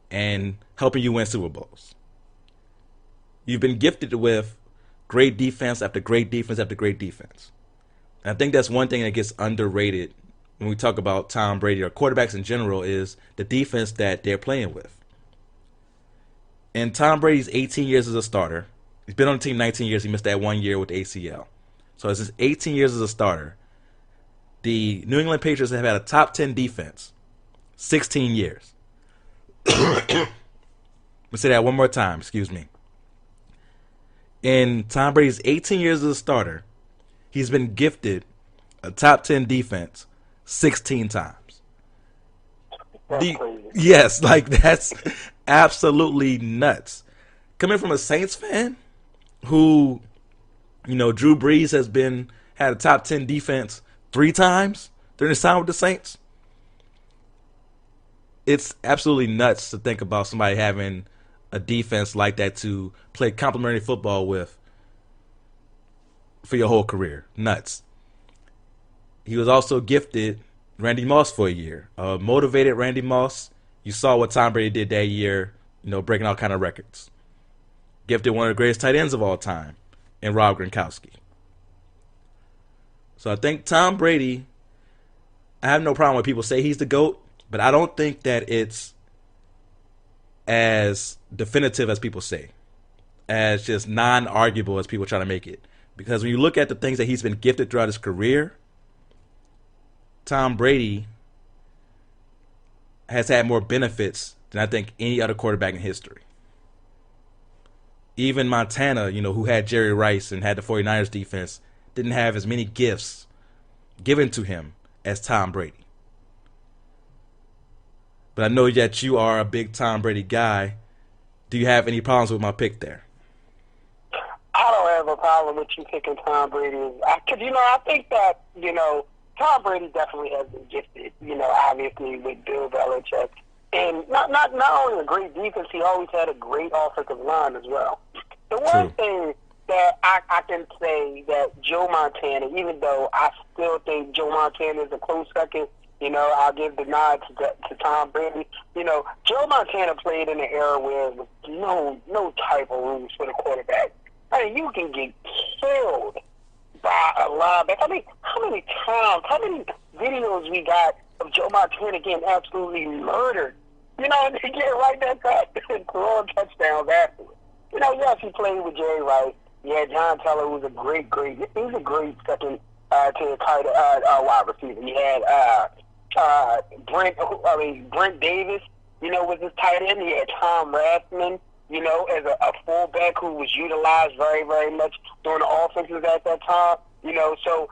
and helping you win Super Bowls. You've been gifted with great defense after great defense after great defense. And I think that's one thing that gets underrated when we talk about Tom Brady or quarterbacks in general is the defense that they're playing with. In Tom Brady's 18 years as a starter, he's been on the team 19 years. He missed that 1 year with the ACL. So it's his 18 years as a starter. the New England Patriots have had a top 10 defense 16 years. Let me say that one more time, excuse me. In Tom Brady's 18 years as a starter, he's been gifted a top 10 defense 16 times. Yes, like that's absolutely nuts. Coming from a Saints fan who, Drew Brees had a top 10 defense 3 times during his time with the Saints. It's absolutely nuts to think about somebody having a defense like that to play complementary football with for your whole career. Nuts. He was also gifted Randy Moss for a year. Motivated Randy Moss. You saw what Tom Brady did that year, breaking all kind of records. Gifted one of the greatest tight ends of all time in Rob Gronkowski. So I think Tom Brady, I have no problem when people say he's the GOAT, but I don't think that it's as definitive as people say, as just non-arguable as people try to make it. Because when you look at the things that he's been gifted throughout his career, Tom Brady has had more benefits than I think any other quarterback in history. Even Montana, who had Jerry Rice and had the 49ers defense, didn't have as many gifts given to him as Tom Brady. But I know that you are a big Tom Brady guy. Do you have any problems with my pick there? I don't have a problem with you picking Tom Brady. Because, I think that, Tom Brady definitely has been gifted, obviously with Bill Belichick. And not only a great defense, he always had a great offensive line as well. The one thing that I can say that Joe Montana, even though I still think Joe Montana is a close second, I'll give the nod to Tom Brady. Joe Montana played in an era where there was no type of rules for the quarterback. I mean, you can get killed by a linebacker. I mean, how many videos we got of Joe Montana getting absolutely murdered? And they get right back up and throwing touchdowns afterwards. Yes, he played with Jerry Rice. Yeah, John Teller was a great second to tight wide receiver. He had Brent Davis, was his tight end. He had Tom Rathman, as a fullback who was utilized very, very much during the offenses at that time. So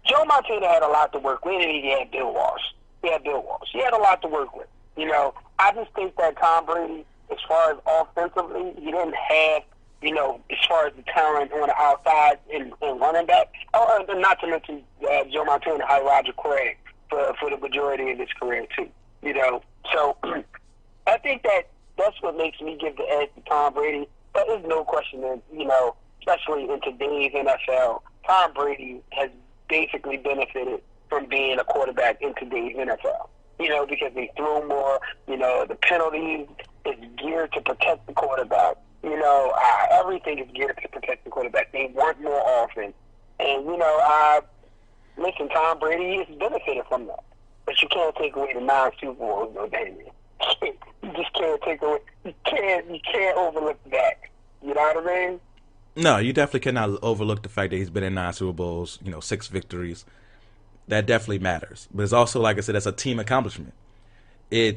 Joe Montana had a lot to work with, and he had Bill Walsh. He had a lot to work with. I just think that Tom Brady, as far as offensively, he didn't have, as far as the talent on the outside and running back. Not to mention Joe Montana had Roger Craig for the majority of his career, too. So I think that's what makes me give the edge to Tom Brady. But there's no question that, especially in today's NFL, Tom Brady has basically benefited from being a quarterback in today's NFL. Because they throw more, the penalties is geared to protect the quarterback. Everything is geared to protect the quarterback. They want more offense. And, listen, Tom Brady has benefited from that. But you can't take away the 9 Super Bowls, no, Damian. You just can't take away. You can't overlook that. You know what I mean? No, you definitely cannot overlook the fact that he's been in 9 Super Bowls, 6 victories. That definitely matters. But it's also, like I said, that's a team accomplishment. The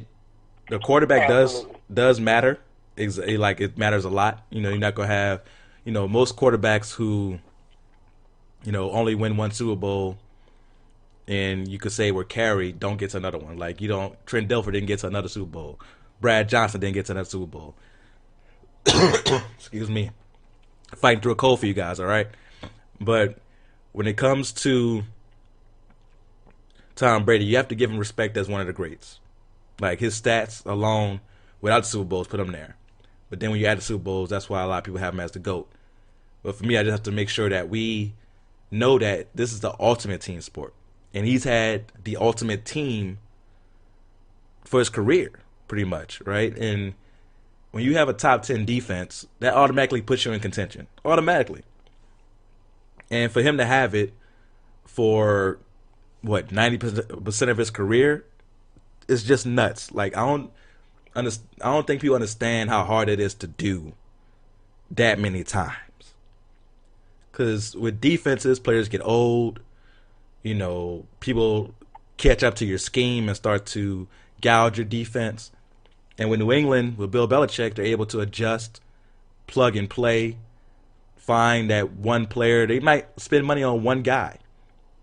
quarterback does matter. It matters a lot. You're not going to have, most quarterbacks who, only win 1 Super Bowl and you could say were carried don't get to another one. Like, Trent Dilfer didn't get to another Super Bowl. Brad Johnson didn't get to another Super Bowl. Excuse me. Fighting through a cold for you guys, all right? But when it comes to Tom Brady, you have to give him respect as one of the greats. Like, his stats alone, without the Super Bowls, put him there. But then when you add the Super Bowls, that's why a lot of people have him as the GOAT. But for me, I just have to make sure that we know that this is the ultimate team sport. And he's had the ultimate team for his career, pretty much, right? And when you have a top 10 defense, that automatically puts you in contention. Automatically. And for him to have it for, 90% of his career, it's just nuts. Like, I don't think people understand how hard it is to do that many times. Because with defenses, players get old. people catch up to your scheme and start to gouge your defense. And with New England, with Bill Belichick, they're able to adjust, plug and play, find that one player. They might spend money on one guy.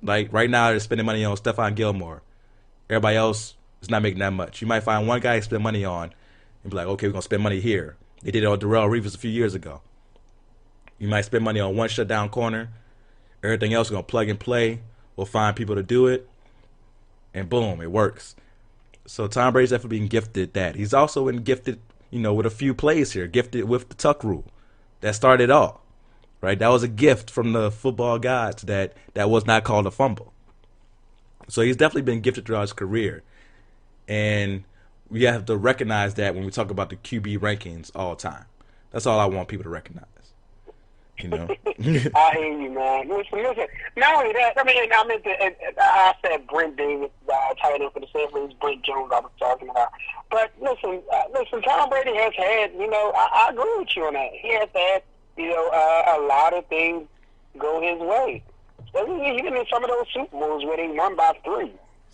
Like right now, they're spending money on Stephon Gilmore. Everybody else is not making that much. You might find one guy to spend money on and be like, okay, we're going to spend money here. They did it on Darrell Reeves a few years ago. You might spend money on one shutdown corner. Everything else is going to plug and play. We'll find people to do it. And boom, it works. So Tom Brady's definitely been gifted that. He's also been gifted, with a few plays here. Gifted with the tuck rule. That started it all. Right? That was a gift from the football gods that was not called a fumble. So he's definitely been gifted throughout his career. And we have to recognize that when we talk about the QB rankings all the time. That's all I want people to recognize. I hear you, man. Listen. Not only that, I said Brent Davis, tight end for the San Francisco, Brent Jones I was talking about. But listen, Tom Brady has had, I agree with you on that. He has had, a lot of things go his way. Even in some of those Super Bowls where they won by 3.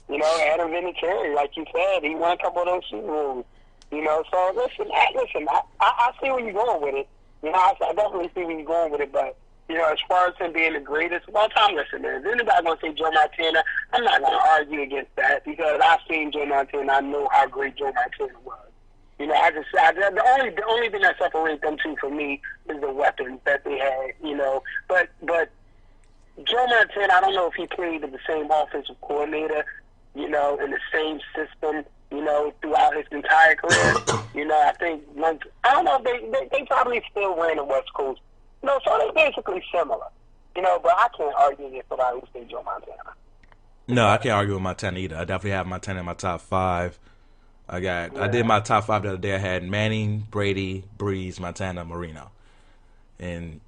Adam Vinatieri, like you said, he won a couple of those Super Bowls. So listen, I see where you're going with it. I definitely see where you're going with it, but, as far as him being the greatest of all time, listen, man, if anybody going to say Joe Montana, I'm not going to argue against that because I've seen Joe Montana. I know how great Joe Montana was. The only thing that separates them two from me is the weapons that they had, but Joe Montana, I don't know if he played with the same offensive coordinator, in the same system, throughout his entire career. I think I don't know, they probably still ran the West Coast. So they're basically similar. But I can't argue against somebody who say Joe Montana. No, I can't argue with Montana either. I definitely have Montana in my top 5. I did my top 5 the other day. I had Manning, Brady, Breeze, Montana, Marino. And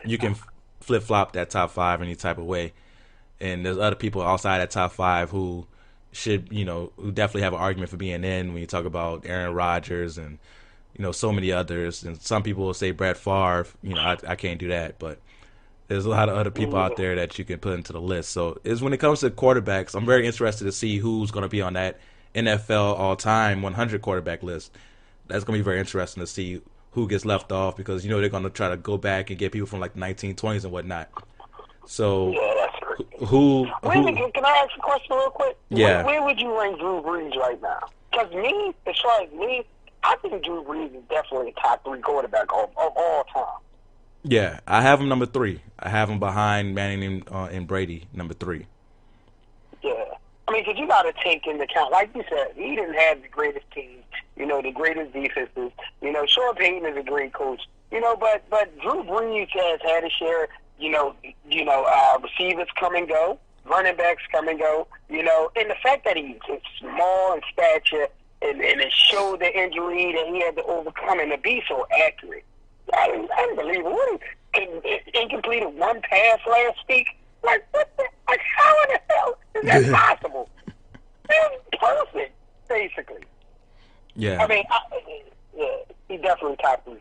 you can flip-flop that top 5 any type of way. And there's other people outside that top 5 who should, who definitely have an argument for being in when you talk about Aaron Rodgers and, so many others. And some people will say Brett Favre. I can't do that. But there's a lot of other people out there that you can put into the list. So when it comes to quarterbacks, I'm very interested to see who's going to be on that NFL all-time 100 quarterback list. That's going to be very interesting to see who gets left off because, they're going to try to go back and get people from like the 1920s and whatnot. So who can I ask a question real quick? Yeah. Where would you rank Drew Brees right now? Because as far as me, I think Drew Brees is definitely a top 3 quarterback of all time. Yeah, I have him number 3. I have him behind Manning and Brady, number 3. Yeah. Because you got to take into account, like you said, he didn't have the greatest team, the greatest defenses. Sean Payton is a great coach, but Drew Brees has had a share, receivers come and go, running backs come and go, and the fact that he's small in stature and his shoulder injury that he had to overcome and to be so accurate. Unbelievable. Incompleted one pass last week. Like, how in the hell is that possible? It was perfect, basically. Yeah. He definitely top 3.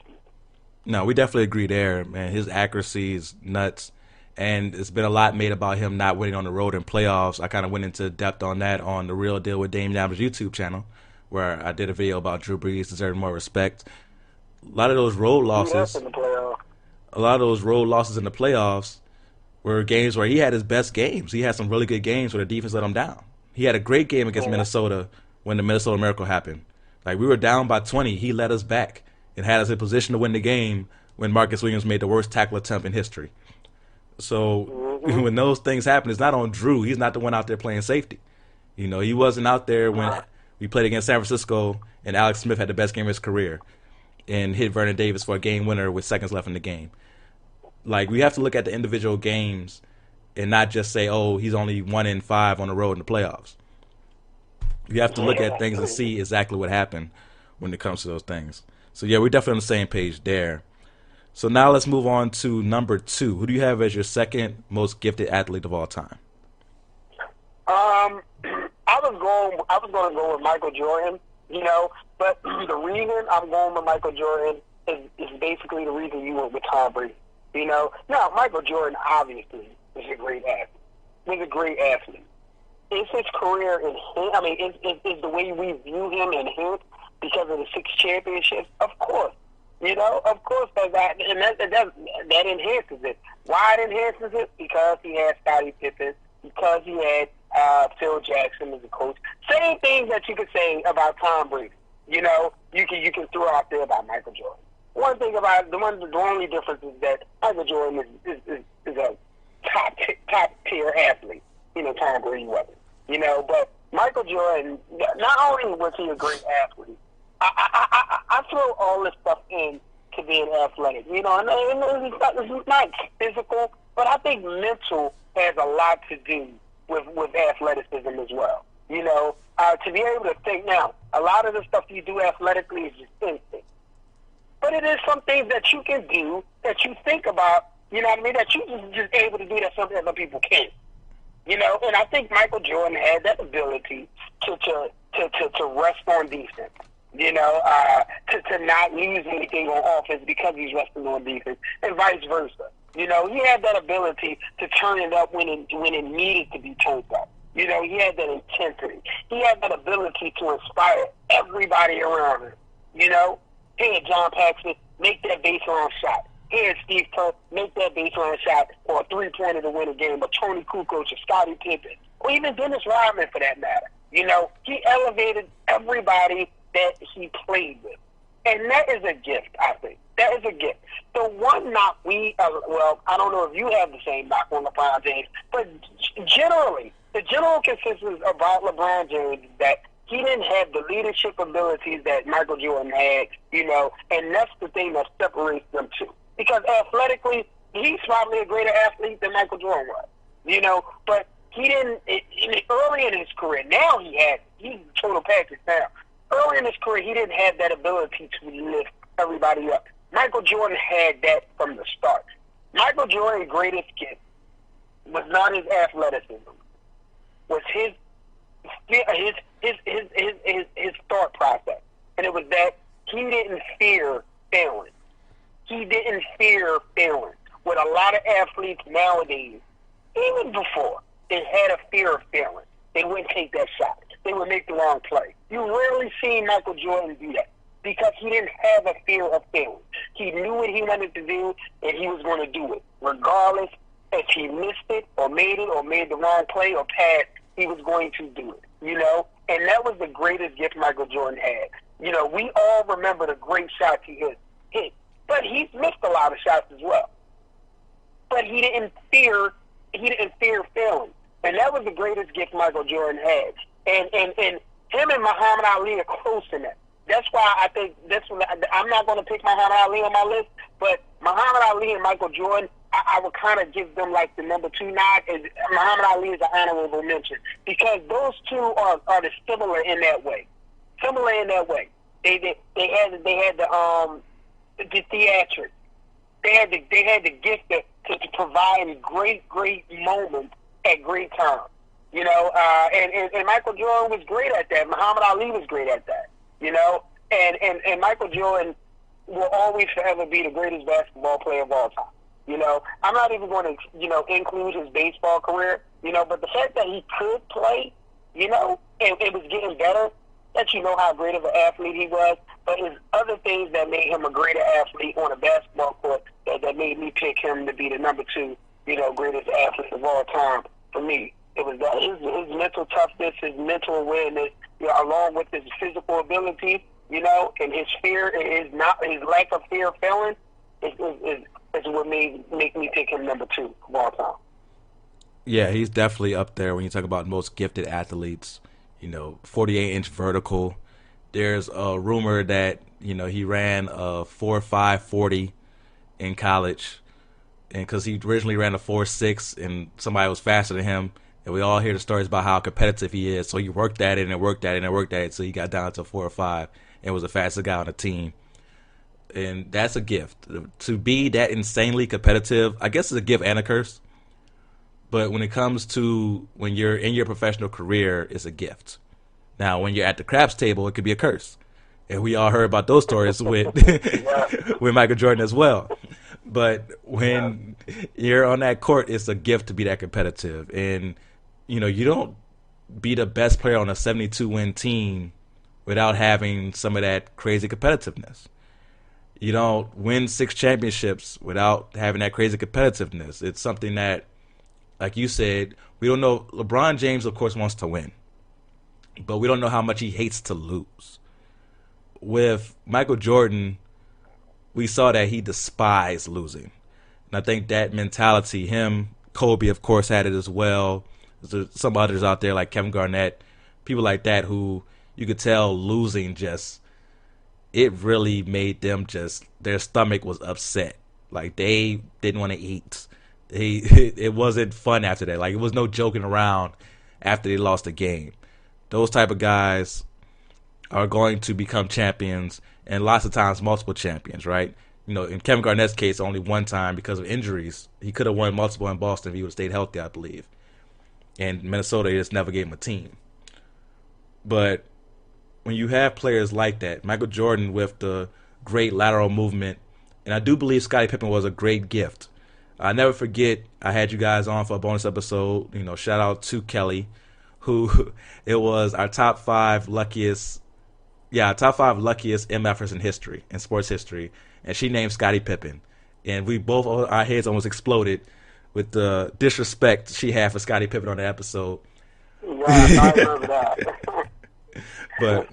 No, we definitely agree there, man. His accuracy is nuts, and it's been a lot made about him not winning on the road in playoffs. I kind of went into depth on that on The Real Deal with Damian Adams YouTube channel, where I did a video about Drew Brees deserving more respect. A lot of those road losses in the playoffs were games where he had his best games. He had some really good games where the defense let him down. He had a great game against Minnesota when the Minnesota Miracle happened. Like, we were down by 20. He led us back and had us in position to win the game when Marcus Williams made the worst tackle attempt in history. So when those things happen, it's not on Drew. He's not the one out there playing safety. He wasn't out there when we played against San Francisco and Alex Smith had the best game of his career and hit Vernon Davis for a game winner with seconds left in the game. Like, we have to look at the individual games and not just say, oh, he's only 1-5 on the road in the playoffs. You have to look at things and see exactly what happened when it comes to those things. So, yeah, we're definitely on the same page there. So now let's move on to number 2. Who do you have as your second most gifted athlete of all time? I was going to go with Michael Jordan, but the reason I'm going with Michael Jordan is basically the reason you went with Tom Brady. Now, Michael Jordan obviously is a great athlete. was a great athlete. Is his career enhanced? I mean, is the way we view him enhanced because of the 6 championships? Of course. You know, of course, that enhances it. Why it enhances it? Because he had Scottie Pippen, because he had Phil Jackson as a coach. Same things that you could say about Tom Brady. You know, you can throw out there about Michael Jordan. One thing about the only difference is that Michael Jordan is a top tier athlete. You know, Tom Brady wasn't. You know, but Michael Jordan, not only was he a great athlete, I throw all this stuff in to being athletic. You know, and it's not physical, but I think mental has a lot to do with athleticism as well. You know, to be able to think now, a lot of the stuff you do athletically is just instinct. But it is some things that you can do that you think about, you know what I mean, that you just able to do that some other people can't. You know, and I think Michael Jordan had that ability to rest on defense. You know, to not lose anything on offense because he's resting on defense, and vice versa. You know, he had that ability to turn it up when it needed to be turned up. You know, he had that intensity. He had that ability to inspire everybody around him. You know, he had John Paxson make that baseline shot. He had Steve Kerr make that baseline shot or a 3-pointer to win a game, or Tony Kukoc or Scottie Pippen, or even Dennis Rodman for that matter. You know, he elevated everybody that he played with. And that is a gift, I think. That is a gift. The one knock I don't know if you have the same knock on LeBron James, but generally, the general consensus about LeBron James is that he didn't have the leadership abilities that Michael Jordan had, you know, and that's the thing that separates them two. Because athletically, he's probably a greater athlete than Michael Jordan was, you know, but he didn't, early in his career, now he's total package now. Early in his career, he didn't have that ability to lift everybody up. Michael Jordan had that from the start. Michael Jordan's greatest gift was not his athleticism, was his thought process, and it was that he didn't fear failing. He didn't fear failing. With a lot of athletes nowadays, even before, they had a fear of failing. They wouldn't take that shot. They would make the wrong play. You rarely see Michael Jordan do that because he didn't have a fear of failing. He knew what he wanted to do, and he was going to do it. Regardless if he missed it or made the wrong play or pass, he was going to do it, you know? And that was the greatest gift Michael Jordan had. You know, we all remember the great shots he hit. But he's missed a lot of shots as well. But he didn't fear failing. And that was the greatest gift Michael Jordan had. And him and Muhammad Ali are close in that. That's why I think I'm not going to pick Muhammad Ali on my list, but Muhammad Ali and Michael Jordan, I would kind of give them like the number 2 nod. And Muhammad Ali is an honorable mention because those two are similar in that way. They had the theatrics. They had the gift to provide great moments at great times. You know, and Michael Jordan was great at that. Muhammad Ali was great at that. You know, and Michael Jordan will always forever be the greatest basketball player of all time. You know, I'm not even going to, you know, include his baseball career, you know, but the fact that he could play, you know, and it was getting better, that you know how great of an athlete he was, but there's other things that made him a greater athlete on a basketball court that made me pick him to be the number 2, you know, greatest athlete of all time for me. It was that his mental toughness, his mental awareness, you know, along with his physical ability, you know, and his lack of fear of failing is what make me pick him number 2 of all time. Yeah, he's definitely up there when you talk about most gifted athletes. You know, 48-inch vertical. There's a rumor that, you know, he ran a 4.5 40 in college, and because he originally ran a 4.6 and somebody was faster than him. And we all hear the stories about how competitive he is. So he worked at it and worked at it and worked at it. So he got down to 4.5 and was the fastest guy on the team. And that's a gift. To be that insanely competitive, I guess it's a gift and a curse. But when it comes to when you're in your professional career, it's a gift. Now, when you're at the craps table, it could be a curse. And we all heard about those stories with Michael Jordan as well. But when you're on that court, it's a gift to be that competitive. And, you don't be the best player on a 72-win team without having some of that crazy competitiveness. You don't win 6 championships without having that crazy competitiveness. It's something that, like you said, we don't know. LeBron James, of course, wants to win, but we don't know how much he hates to lose. With Michael Jordan, we saw that he despised losing. And I think that mentality, Kobe, of course, had it as well. There's some others out there like Kevin Garnett, people like that who you could tell losing it really made them their stomach was upset. Like they didn't want to eat. It wasn't fun after that. Like it was no joking around after they lost a game. Those type of guys are going to become champions, and lots of times multiple champions, right? In Kevin Garnett's case, only one time because of injuries. He could have won multiple in Boston if he would have stayed healthy, I believe. And Minnesota just never gave him a team. But when you have players like that, Michael Jordan with the great lateral movement, and I do believe Scottie Pippen was a great gift. I never forget, I had you guys on for a bonus episode. Shout out to Kelly, who it was our top 5 luckiest MFers in history, in sports history, and she named Scottie Pippen. And we both, our heads almost exploded with the disrespect she had for Scottie Pippen on the episode. Right, I remember that. But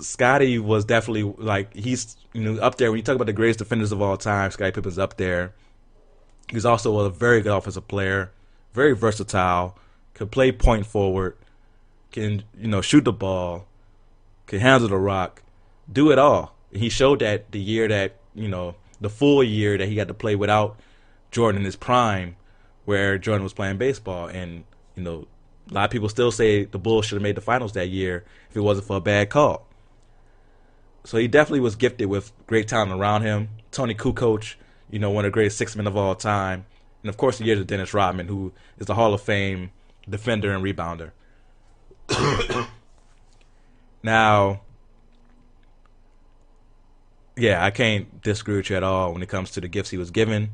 Scottie was definitely, like, he's up there. When you talk about the greatest defenders of all time, Scottie Pippen's up there. He's also a very good offensive player, very versatile, can play point forward, can, shoot the ball, can handle the rock, do it all. He showed that the year that, the full year that he got to play without Jordan in his prime, where Jordan was playing baseball. And, a lot of people still say the Bulls should have made the finals that year if it wasn't for a bad call. So he definitely was gifted with great talent around him. Tony Kukoc, one of the greatest 6 men of all time. And, of course, the years of Dennis Rodman, who is the Hall of Fame defender and rebounder. Now, yeah, I can't disagree with you at all when it comes to the gifts he was given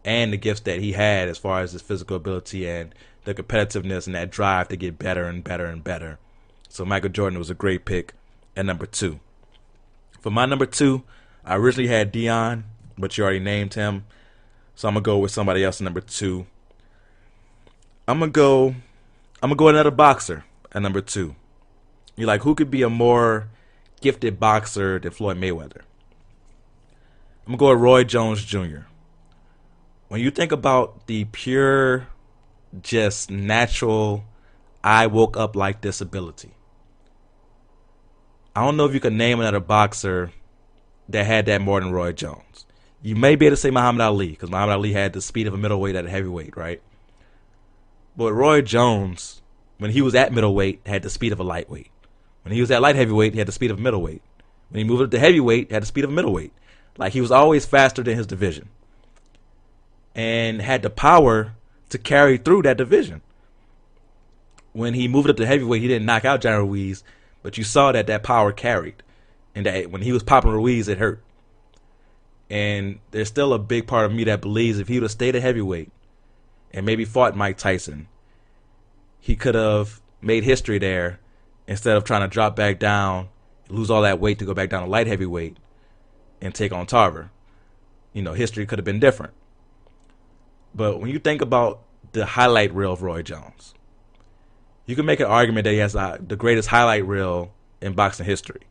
and the gifts that he had as far as his physical ability and the competitiveness and that drive to get better and better and better. So Michael Jordan was a great pick at number 2. For my number 2, I originally had Dion, but you already named him. So I'm going to go with somebody else at number 2. I'm going to go another boxer at number 2. You're like, who could be a more gifted boxer than Floyd Mayweather? I'm going to go with Roy Jones Jr. When you think about the pure, just natural, I woke up like this ability, I don't know if you could name another boxer that had that more than Roy Jones. You may be able to say Muhammad Ali, because Muhammad Ali had the speed of a middleweight at a heavyweight, right? But Roy Jones, when he was at middleweight, had the speed of a lightweight. When he was at light heavyweight, he had the speed of a middleweight. When he moved up to heavyweight, he had the speed of a middleweight. Like, he was always faster than his division. And had the power to carry through that division. When he moved up to heavyweight, he didn't knock out John Ruiz, but you saw that power carried. And that when he was popping Ruiz, it hurt. And there's still a big part of me that believes if he would have stayed at heavyweight and maybe fought Mike Tyson, he could have made history there instead of trying to drop back down, lose all that weight to go back down to light heavyweight and take on Tarver. History could have been different. But when you think about the highlight reel of Roy Jones, you can make an argument that he has the greatest highlight reel in boxing history,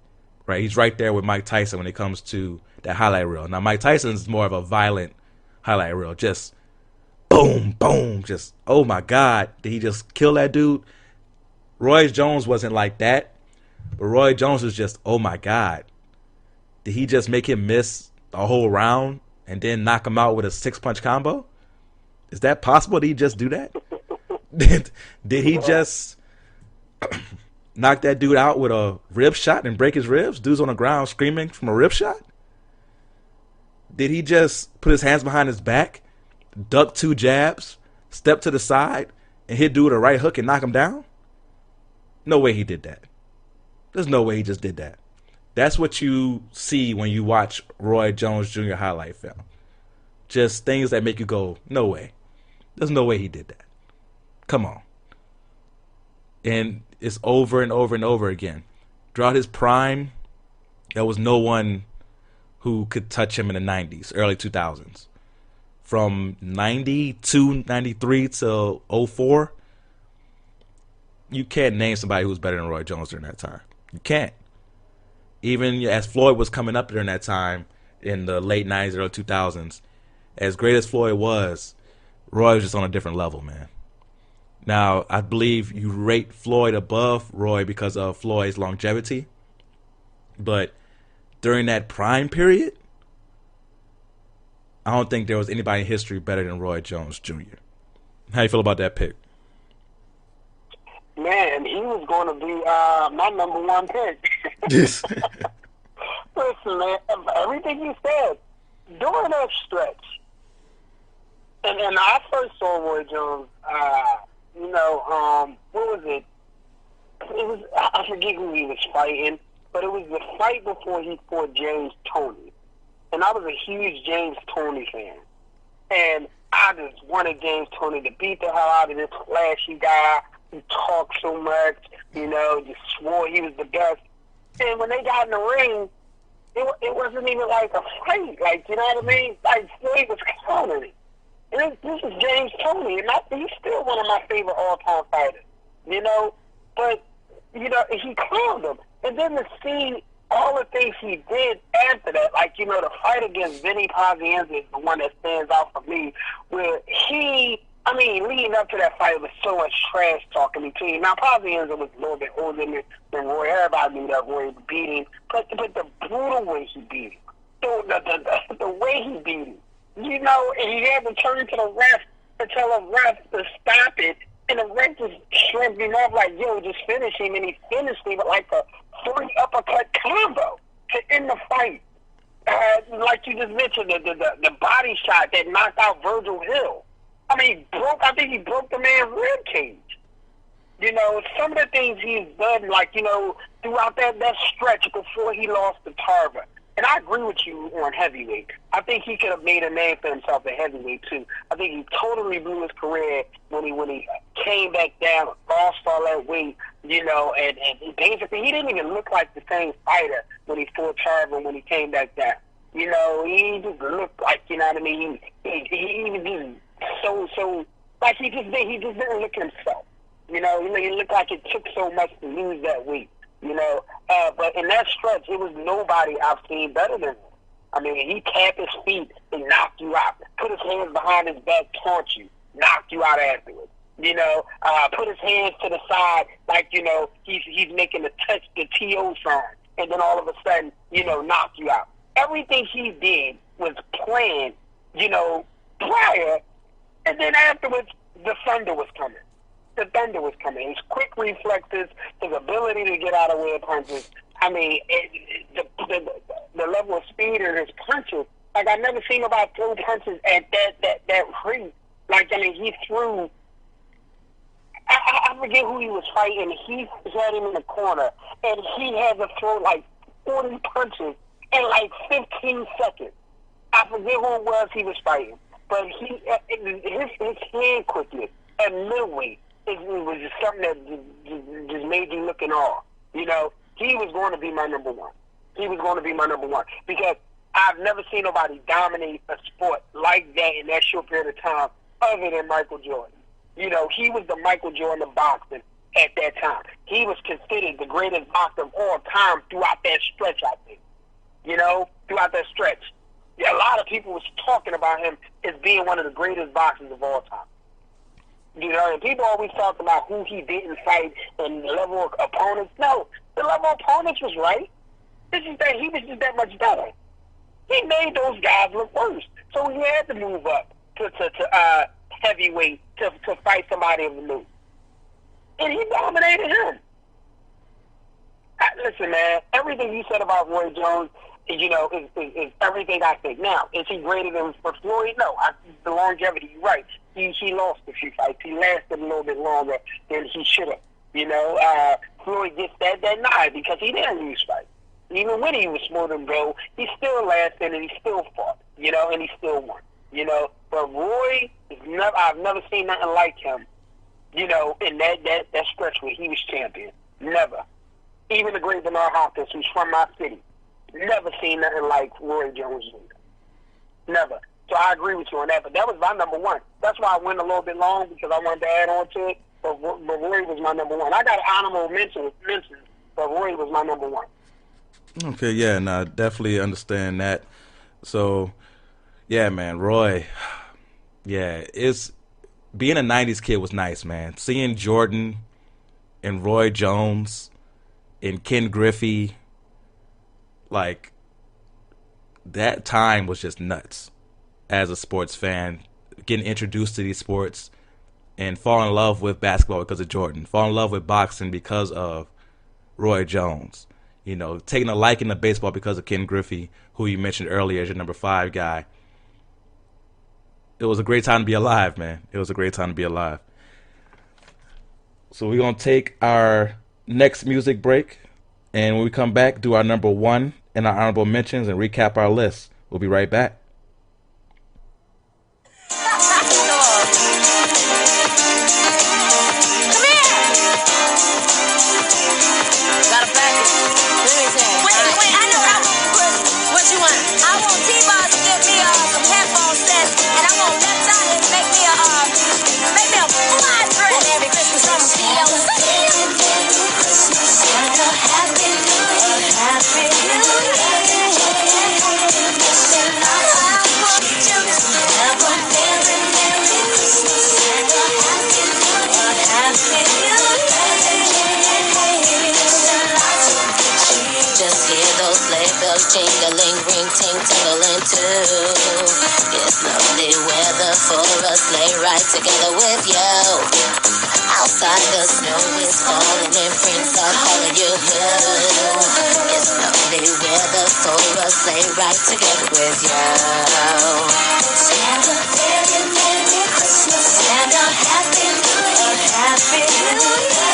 right? He's right there with Mike Tyson when it comes to that highlight reel. Now, Mike Tyson's more of a violent highlight reel, just boom, boom, just, oh my God, did he just kill that dude? Roy Jones wasn't like that, but Roy Jones was just, oh my God, did he just make him miss a whole round and then knock him out with a 6-punch combo? Is that possible? Did he just do that? Did he just knock that dude out with a rib shot and break his ribs? Dude's on the ground screaming from a rib shot? Did he just put his hands behind his back, duck 2 jabs, step to the side, and hit dude with a right hook and knock him down? No way he did that. There's no way he just did that. That's what you see when you watch Roy Jones Jr. highlight film. Just things that make you go, no way. There's no way he did that. Come on. And it's over and over and over again. Throughout his prime, there was no one who could touch him in the 90s, early 2000s. From 92, 93 to 04, you can't name somebody who was better than Roy Jones during that time. You can't. Even as Floyd was coming up during that time in the late 90s, early 2000s, as great as Floyd was, Roy was just on a different level, man. Now, I believe you rate Floyd above Roy because of Floyd's longevity. But during that prime period, I don't think there was anybody in history better than Roy Jones Jr. How you feel about that pick? Man, he was going to be my number one pick. Yes. Listen, man, everything you said, during that stretch, and I first saw Roy Jones, what was it? It was, I forget who he was fighting, but it was the fight before he fought James Toney. And I was a huge James Toney fan. And I just wanted James Toney to beat the hell out of this flashy guy who talked so much, just swore he was the best. And when they got in the ring, it wasn't even like a fight. Like, you know what I mean? Like, Floyd was countering. And this is James Toney, and he's still one of my favorite all-time fighters, But, he clowned him. And then to see all the things he did after that, like, the fight against Vinny Pazienza is the one that stands out for me, where leading up to that fight was so much trash talking between him. Now, Pazienza was a little bit older than Roy. Everybody knew that Roy would beat him. But the brutal way he beat him, the way he beat him, and he had to turn to the ref to tell the ref to stop it. And the ref just shrugged him off like, yo, just finish him. And he finished him with like a 3 uppercut combo to end the fight. Like you just mentioned, the body shot that knocked out Virgil Hill. I think he broke the man's rib cage. Some of the things he's done, like, throughout that stretch before he lost to Tarver. And I agree with you on heavyweight. I think he could have made a name for himself at heavyweight, too. I think he totally blew his career when he came back down, lost all that weight, and basically he didn't even look like the same fighter when he fought Tarver when he came back down. He just looked like, He was just so, like he just didn't look himself. He looked like it took so much to lose that weight. But in that stretch, it was nobody I've seen better than him. He tapped his feet and knocked you out. Put his hands behind his back, taunt you, knocked you out afterwards. Put his hands to the side like, he's making the TO sign. And then all of a sudden, knock you out. Everything he did was planned, prior. And then afterwards, the thunder was coming. His quick reflexes, his ability to get out of way of punches. The level of speed in his punches. Like, I've never seen nobody throw punches at that rate. Like, he threw. I forget who he was fighting. He had him in the corner, and he had to throw like 40 punches in like 15 seconds. I forget who it was he was fighting, but his hand quickness at middleweight. It was just something that just made you look in awe. He was going to be my number one. Because I've never seen nobody dominate a sport like that in that short period of time other than Michael Jordan. He was the Michael Jordan of boxing at that time. He was considered the greatest boxer of all time throughout that stretch, I think. Throughout that stretch. Yeah, a lot of people was talking about him as being one of the greatest boxers of all time. And people always talk about who he didn't fight and the level of opponents. No, the level of opponents was right. It's just that he was just that much better. He made those guys look worse. So he had to move up to heavyweight to fight somebody of the new. And he dominated him. Listen, man, everything you said about Roy Jones, is everything I think. Now, is he greater than Floyd? No. The longevity, you're right. He lost a few fights. He lasted a little bit longer than he should have. Floyd gets that nod because he didn't lose fights. Even when he was smooth and go, he still lasted and he still fought, and he still won. you know. But Roy, I've never seen nothing like him, you know, in that stretch where he was champion. Never. Even the great Bernard Hopkins, who's from my city, never seen nothing like Roy Jones Jr. Never. So I agree with you on that. But that was my number one. That's why I went a little bit long, because I wanted to add on to it. But Roy was my number one. I got honorable mentions, but Roy was my number one. Okay, yeah, and I definitely understand that. So, yeah, man, Roy, yeah, being a 90s kid was nice, man. Seeing Jordan and Roy Jones and Ken Griffey, like, that time was just nuts as a sports fan, getting introduced to these sports and falling in love with basketball because of Jordan, falling in love with boxing because of Roy Jones, you know, taking a liking to baseball because of Ken Griffey, who you mentioned earlier as your number 5 guy. It was a great time to be alive, man. It was a great time to be alive. So we're going to take our next music break, and when we come back, do our number 1 and our honorable mentions and recap our list. We'll be right back. Jingling, ring, ting, tingling too. It's lovely weather for a sleigh ride together with you. Outside the snow is falling and friends are calling you blue. It's lovely weather for a sleigh ride together with you. Santa, very Merry Christmas. Santa, Happy New Year. Happy New Year.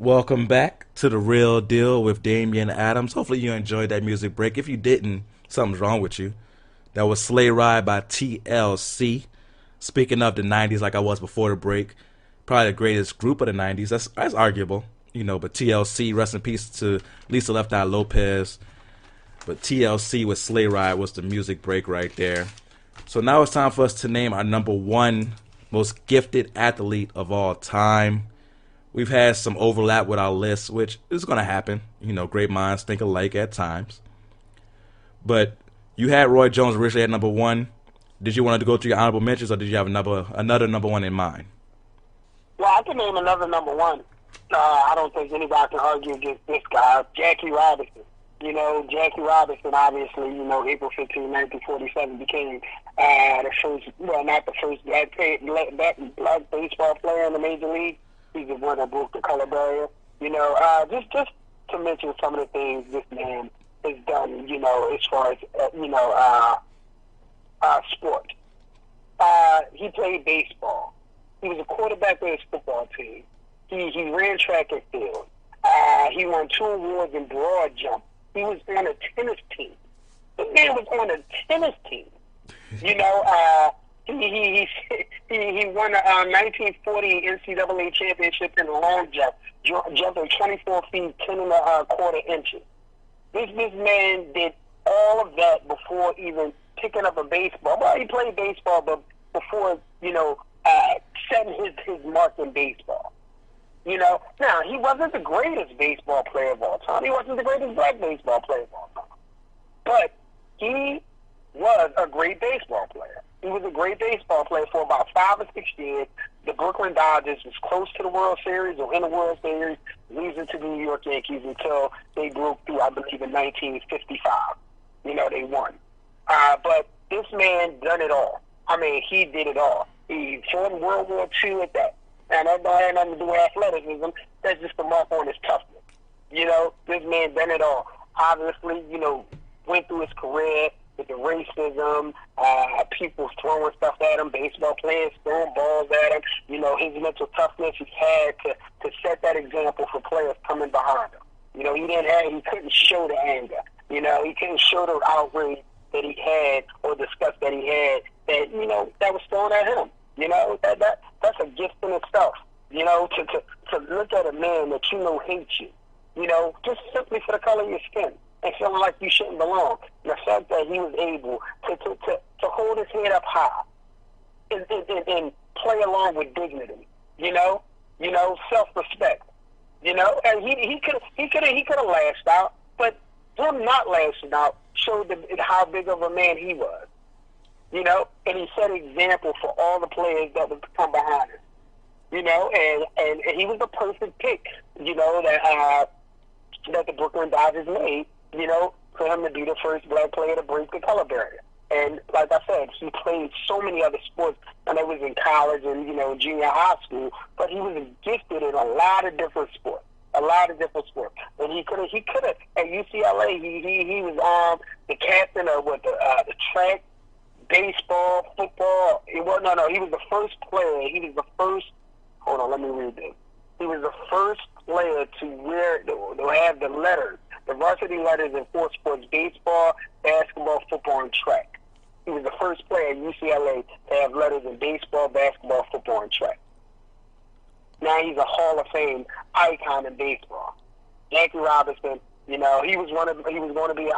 Welcome back to The Real Deal with Damian Adams. Hopefully you enjoyed that music break. If you didn't, something's wrong with you. That was Sleigh Ride by TLC. Speaking of the 90s, like I was before the break, probably the greatest group of the 90s. That's arguable, but TLC, rest in peace to Lisa Left Eye Lopez. But TLC with Sleigh Ride was the music break right there. So now it's time for us to name our number one most gifted athlete of all time. We've had some overlap with our list, which is going to happen. Great minds think alike at times. But you had Roy Jones originally at number one. Did you want to go through your honorable mentions, or did you have another number one in mind? Well, I can name another number one. I don't think anybody can argue against this guy, Jackie Robinson. Jackie Robinson, obviously, April 15, 1947 became the first, well, not the first black baseball player in the major league. He's the one that broke the color barrier. Just to mention some of the things this man has done, as far as, sport. He played baseball. He was a quarterback with his football team. He ran track and field. He won 2 awards in broad jump. He was on a tennis team. The man was on a tennis team. He won a 1940 NCAA championship in the long jump, jumping 24 feet 10 and a quarter inches. This man did all of that before even picking up a baseball. Well, he played baseball, but before setting his mark in baseball. Now he wasn't the greatest baseball player of all time. He wasn't the greatest black baseball player of all time, but he was a great baseball player. He was a great baseball player for about 5 or 6 years. The Brooklyn Dodgers was close to the World Series or in the World Series, losing to the New York Yankees until they broke through, I believe, in 1955. They won. But this man done it all. I mean, he did it all. He fought in World War II at that. And that don't have nothing to do with athleticism. That's just a mark on his toughness. This man done it all. Obviously, went through his career with the racism, people throwing stuff at him, baseball players throwing balls at him. His mental toughness, he had to set that example for players coming behind him. He couldn't show the anger. He couldn't show the outrage that he had or disgust that he had that was thrown at him. That's a gift in itself. To look at a man that hates you, just simply for the color of your skin and feeling like you shouldn't belong. The fact that he was able to hold his head up high and play along with dignity, self-respect, and he could have lashed out, but him not lashing out showed how big of a man he was. And he set an example for all the players that would come behind him. And he was the perfect pick, that the Brooklyn Dodgers made, for him to be the first black player to break the color barrier. And like I said, he played so many other sports, and it was in college and, junior high school, but he was gifted in a lot of different sports. And he could have, at UCLA, he was the captain of the track, baseball, football. He was the first player. He was the first. Hold on, let me read this. He was the first player to have the letters, the varsity letters in 4 sports: baseball, basketball, football, and track. He was the first player at UCLA to have letters in baseball, basketball, football, and track. Now he's a Hall of Fame icon in baseball. Jackie Robinson. He was going to be an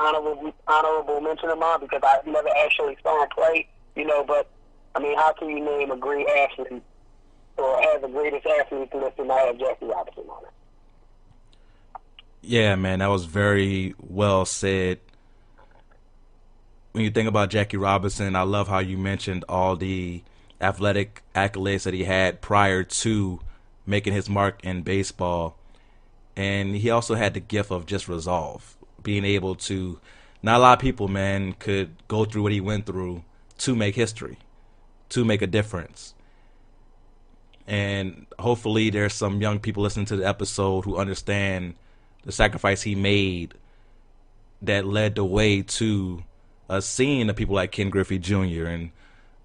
honorable mention of mine because I never actually saw him play. But I mean, how can you name a great athlete or have the greatest athlete list and not have Jackie Robinson on it? Yeah, man, that was very well said. When you think about Jackie Robinson, I love how you mentioned all the athletic accolades that he had prior to making his mark in baseball. And he also had the gift of just resolve, being able to, not a lot of people, man, could go through what he went through to make history, to make a difference. And hopefully there's some young people listening to the episode who understand the sacrifice he made that led the way to us seeing the people like Ken Griffey Jr. and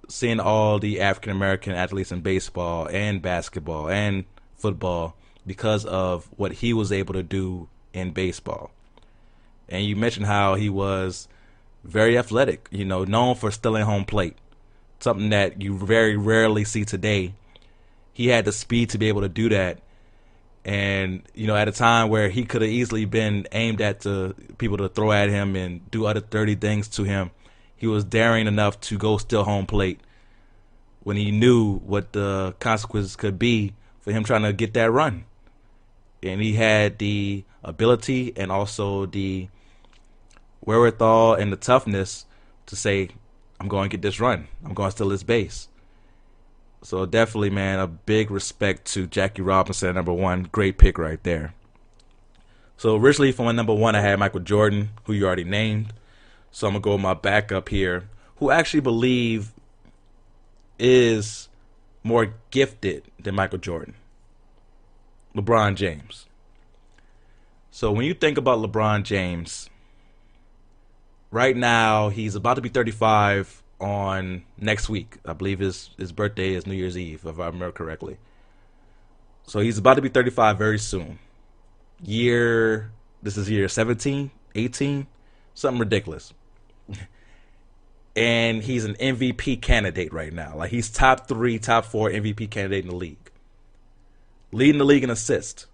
seeing all the African-American athletes in baseball and basketball and football because of what he was able to do in baseball. And you mentioned how he was very athletic, known for stealing home plate, something that you very rarely see today. He had the speed to be able to do that. And, at a time where he could have easily been aimed at people to throw at him and do other dirty things to him, he was daring enough to go steal home plate when he knew what the consequences could be for him trying to get that run. And he had the ability and also the wherewithal and the toughness to say, I'm going to get this run. I'm going to steal this base. So definitely, man, a big respect to Jackie Robinson at number 1. Great pick right there. So originally for my number 1, I had Michael Jordan, who you already named. So I'm going to go with my backup here, who I actually believe is more gifted than Michael Jordan. LeBron James. So when you think about LeBron James, right now he's about to be 35 on next week. I believe his birthday is New Year's Eve, if I remember correctly. So he's about to be 35 very soon. This is year 17, 18, something ridiculous. And he's an MVP candidate right now. Like, he's top 3, top 4 MVP candidate in the league. Leading the league in assists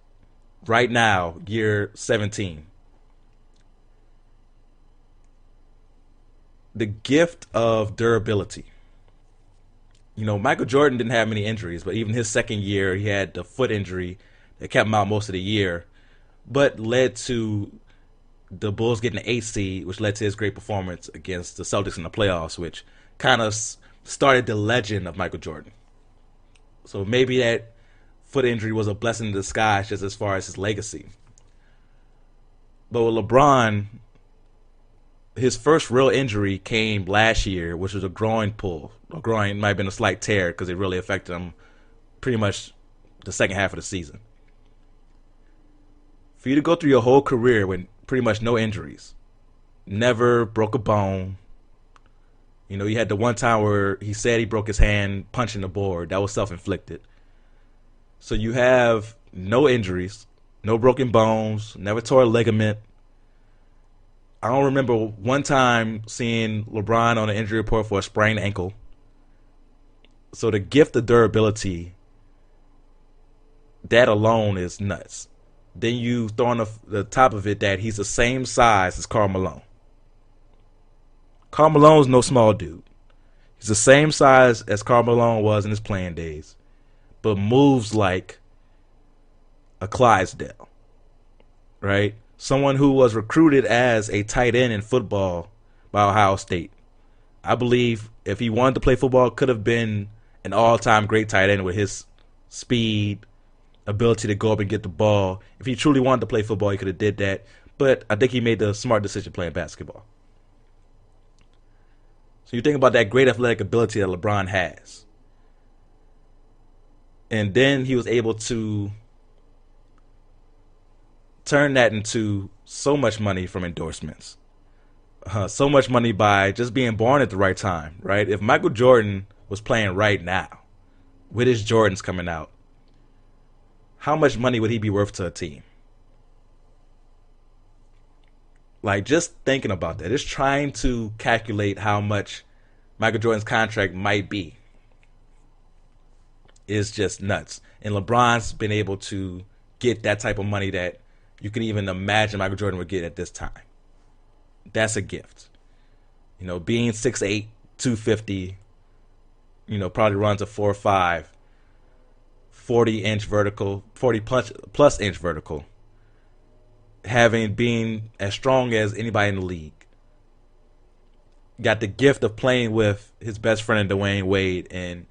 right now, year 17. The gift of durability. Michael Jordan didn't have many injuries, but even his second year, he had the foot injury that kept him out most of the year, but led to the Bulls getting an 8 seed, which led to his great performance against the Celtics in the playoffs, which kind of started the legend of Michael Jordan. So maybe that foot injury was a blessing in disguise just as far as his legacy. But with LeBron, his first real injury came last year, which was a groin pull. A groin might have been a slight tear because it really affected him pretty much the second half of the season. For you to go through your whole career with pretty much no injuries, never broke a bone. He had the one time where he said he broke his hand punching the board. That was self-inflicted. So you have no injuries, no broken bones, never tore a ligament. I don't remember one time seeing LeBron on an injury report for a sprained ankle. So the gift of durability, that alone is nuts. Then you throw on the top of it that he's the same size as Karl Malone. Karl Malone's no small dude. He's the same size as Karl Malone was in his playing days, but moves like a Clydesdale, right? Someone who was recruited as a tight end in football by Ohio State. I believe if he wanted to play football, could have been an all-time great tight end with his speed, ability to go up and get the ball. If he truly wanted to play football, he could have did that. But I think he made the smart decision playing basketball. So you think about that great athletic ability that LeBron has. And then he was able to turn that into so much money from endorsements. So much money by just being born at the right time, right? If Michael Jordan was playing right now, with his Jordans coming out, how much money would he be worth to a team? Like, just thinking about that, just trying to calculate how much Michael Jordan's contract might be is just nuts. And LeBron's been able to get that type of money that you can even imagine Michael Jordan would get at this time. That's a gift. Being 6'8", 250, probably runs a 4.5, 40-inch vertical, 40-plus inch vertical, being as strong as anybody in the league. Got the gift of playing with his best friend Dwayne Wade and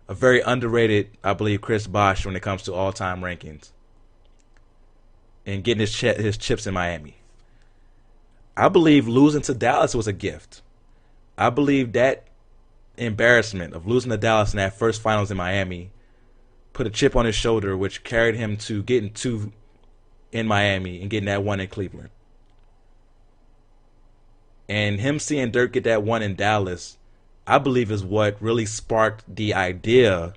a very underrated, I believe, Chris Bosh when it comes to all-time rankings. And getting his chips in Miami. I believe losing to Dallas was a gift. I believe that embarrassment of losing to Dallas in that first finals in Miami put a chip on his shoulder, which carried him to getting 2 in Miami and getting that 1 in Cleveland. And him seeing Dirk get that 1 in Dallas, I believe, is what really sparked the idea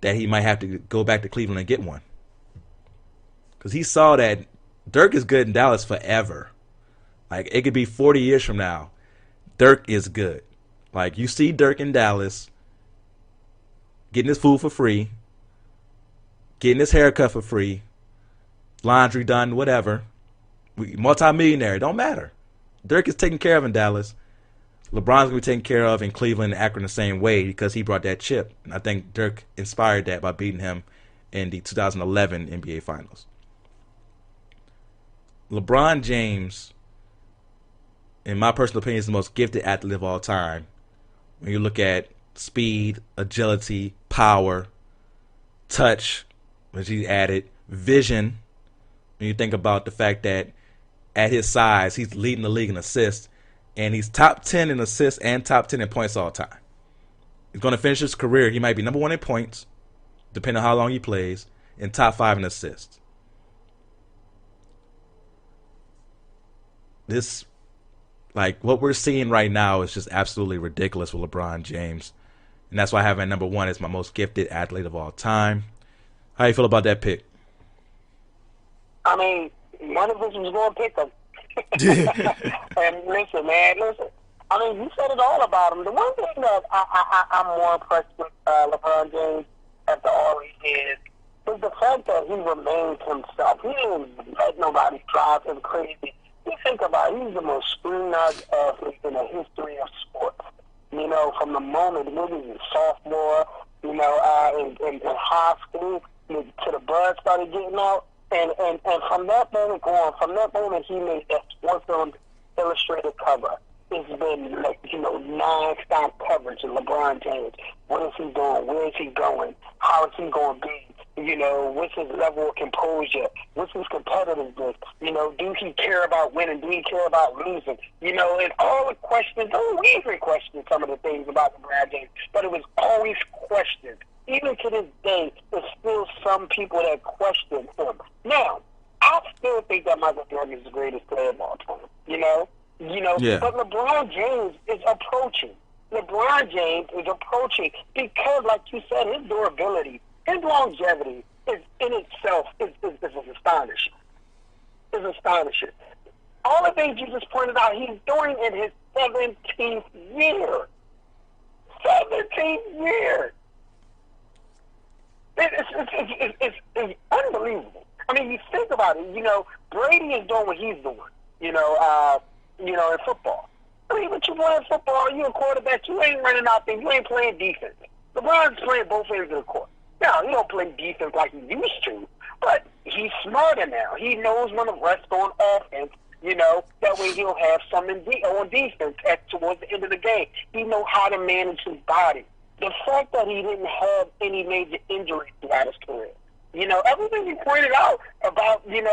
that he might have to go back to Cleveland and get 1. Because he saw that Dirk is good in Dallas forever. Like, it could be 40 years from now. Dirk is good. Like, you see Dirk in Dallas getting his food for free, getting his haircut for free, laundry done, whatever. Multi-millionaire, don't matter. Dirk is taken care of in Dallas. LeBron's going to be taken care of in Cleveland and Akron the same way because he brought that chip. And I think Dirk inspired that by beating him in the 2011 NBA Finals. LeBron James, in my personal opinion, is the most gifted athlete of all time. When you look at speed, agility, power, touch, which he added, vision, when you think about the fact that at his size, he's leading the league in assists, and he's top 10 in assists and top 10 in points all time. He's going to finish his career. He might be number 1 in points, depending on how long he plays, and top 5 in assists. This, like, what we're seeing right now is just absolutely ridiculous with LeBron James. And that's why I have him at number 1 as my most gifted athlete of all time. How you feel about that pick? I mean, one of us was going to pick him. And listen, man, I mean, you said it all about him. The one thing that I'm more impressed with LeBron James after all he did is the fact that he remained himself. He didn't let nobody drive him crazy. You think about it, he's the most scrutinized athlete in the history of sports. You know, from the moment he was a sophomore, you know, in high school, to the buzz started getting out. And from that moment on, from that moment he made that Sports Illustrated cover. It's been, like, you know, non-stop coverage of LeBron James. What is he doing? Where is he going? How is he going to be? You know, what's his level of composure? What's his competitiveness? You know, do he care about winning? Do he care about losing? You know, and all the questions, we even questioned some of the things about LeBron James, but it was always questioned. Even to this day, there's still some people that question him. Now, I still think that Michael Jordan is the greatest player of all time. You know, yeah. But LeBron James is approaching. LeBron James is approaching because, like you said, his durability, his longevity is in itself is astonishing. It's astonishing. All the things you just pointed out, he's doing in his 17th year. 17th year. It's unbelievable. I mean, you think about it. You know, Brady is doing what he's doing. You know, in football. I mean, when you play football, you're a quarterback. You ain't running out there. You ain't playing defense. LeBron's playing both ends of the court. Now, he don't play defense like he used to, but he's smarter now. He knows when to rest on offense. You know, that way he'll have some on defense towards the end of the game. He knows how to manage his body. The fact that he didn't have any major injuries throughout his career, you know, everything you pointed out about, him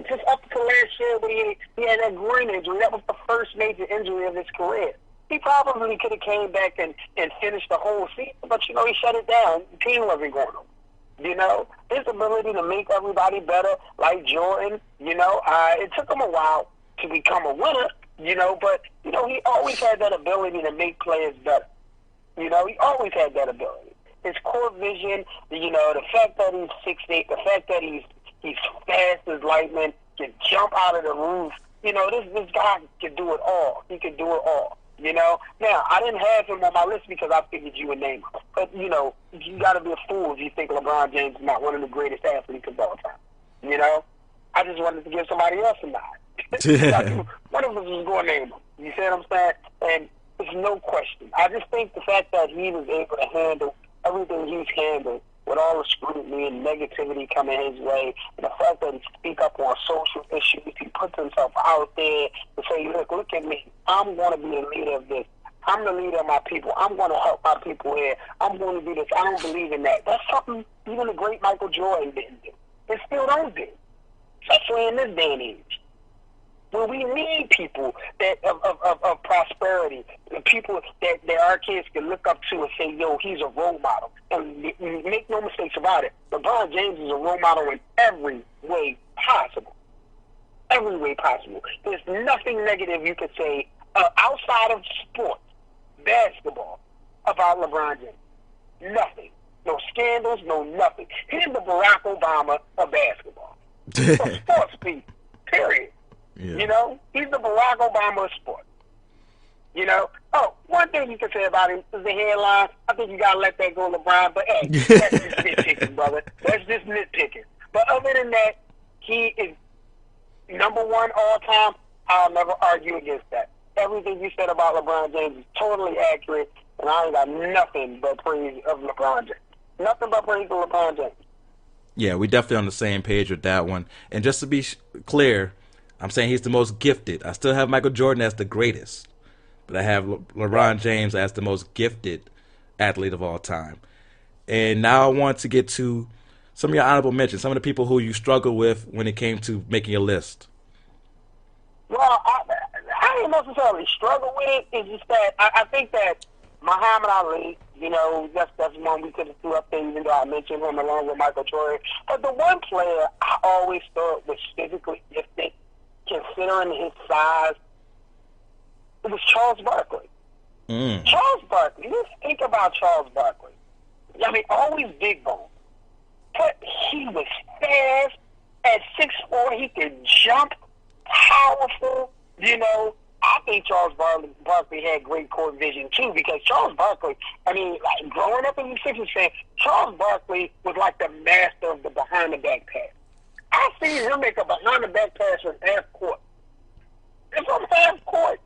just up to last year when he had that groin injury, that was the first major injury of his career. He probably could have came back and finished the whole season, but, you know, he shut it down. The team wasn't going on. You know, his ability to make everybody better, like Jordan, you know, it took him a while to become a winner, you know, but, you know, he always had that ability to make players better. You know, he always had that ability. His core vision, you know, the fact that he's 6'8", the fact that he's fast as lightning, can jump out of the roof. You know, this guy can do it all. He can do it all. You know? Now, I didn't have him on my list because I figured you would name him. But, you know, you got to be a fool if you think LeBron James is not one of the greatest athletes of all time. You know? I just wanted to give somebody else a nod. One of us was going to name him. You see what I'm saying? And there's no question. I just think the fact that he was able to handle everything he's handled with all the scrutiny and negativity coming his way, and the fact that he speaks up on social issues, he puts himself out there to say, look at me. I'm going to be the leader of this. I'm the leader of my people. I'm going to help my people here. I'm going to do this. I don't believe in that. That's something even the great Michael Jordan didn't do. They still don't do, especially in this day and age. Well, we need people that of prosperity, the people that our kids can look up to and say, yo, he's a role model. And make no mistakes about it. LeBron James is a role model in every way possible. Every way possible. There's nothing negative you could say outside of sports, basketball, about LeBron James. Nothing. No scandal. scandals, no nothing. He's the Barack Obama of basketball. Of sports people, period. Yeah. You know, he's the Barack Obama of sports. You know? Oh, one thing you can say about him is the headline. I think you got to let that go, LeBron. But, hey, that's just nitpicking, brother. That's just nitpicking. But other than that, he is number one all time. I'll never argue against that. Everything you said about LeBron James is totally accurate, and I ain't got nothing but praise of LeBron James. Nothing but praise of LeBron James. Yeah, we definitely on the same page with that one. And just to be clear, I'm saying he's the most gifted. I still have Michael Jordan as the greatest, but I have LeBron James as the most gifted athlete of all time. And now I want to get to some of your honorable mentions, some of the people who you struggle with when it came to making your list. Well, I didn't necessarily struggle with it. It's just that I think that Muhammad Ali, you know, that's one we could have threw up there, even though I mentioned him along with Michael Jordan. But the one player I always thought was physically gifted, considering his size, it was Charles Barkley. Charles Barkley. Just think about Charles Barkley. I mean, always big bone. But he was fast. At 6'4", he could jump, powerful. You know, I think Charles Barkley had great court vision, too, because Charles Barkley, I mean, like, growing up in the Sixers fan, Charles Barkley was like the master of the behind-the-back pass. I seen him make a behind-the-back pass from half court. And from half court,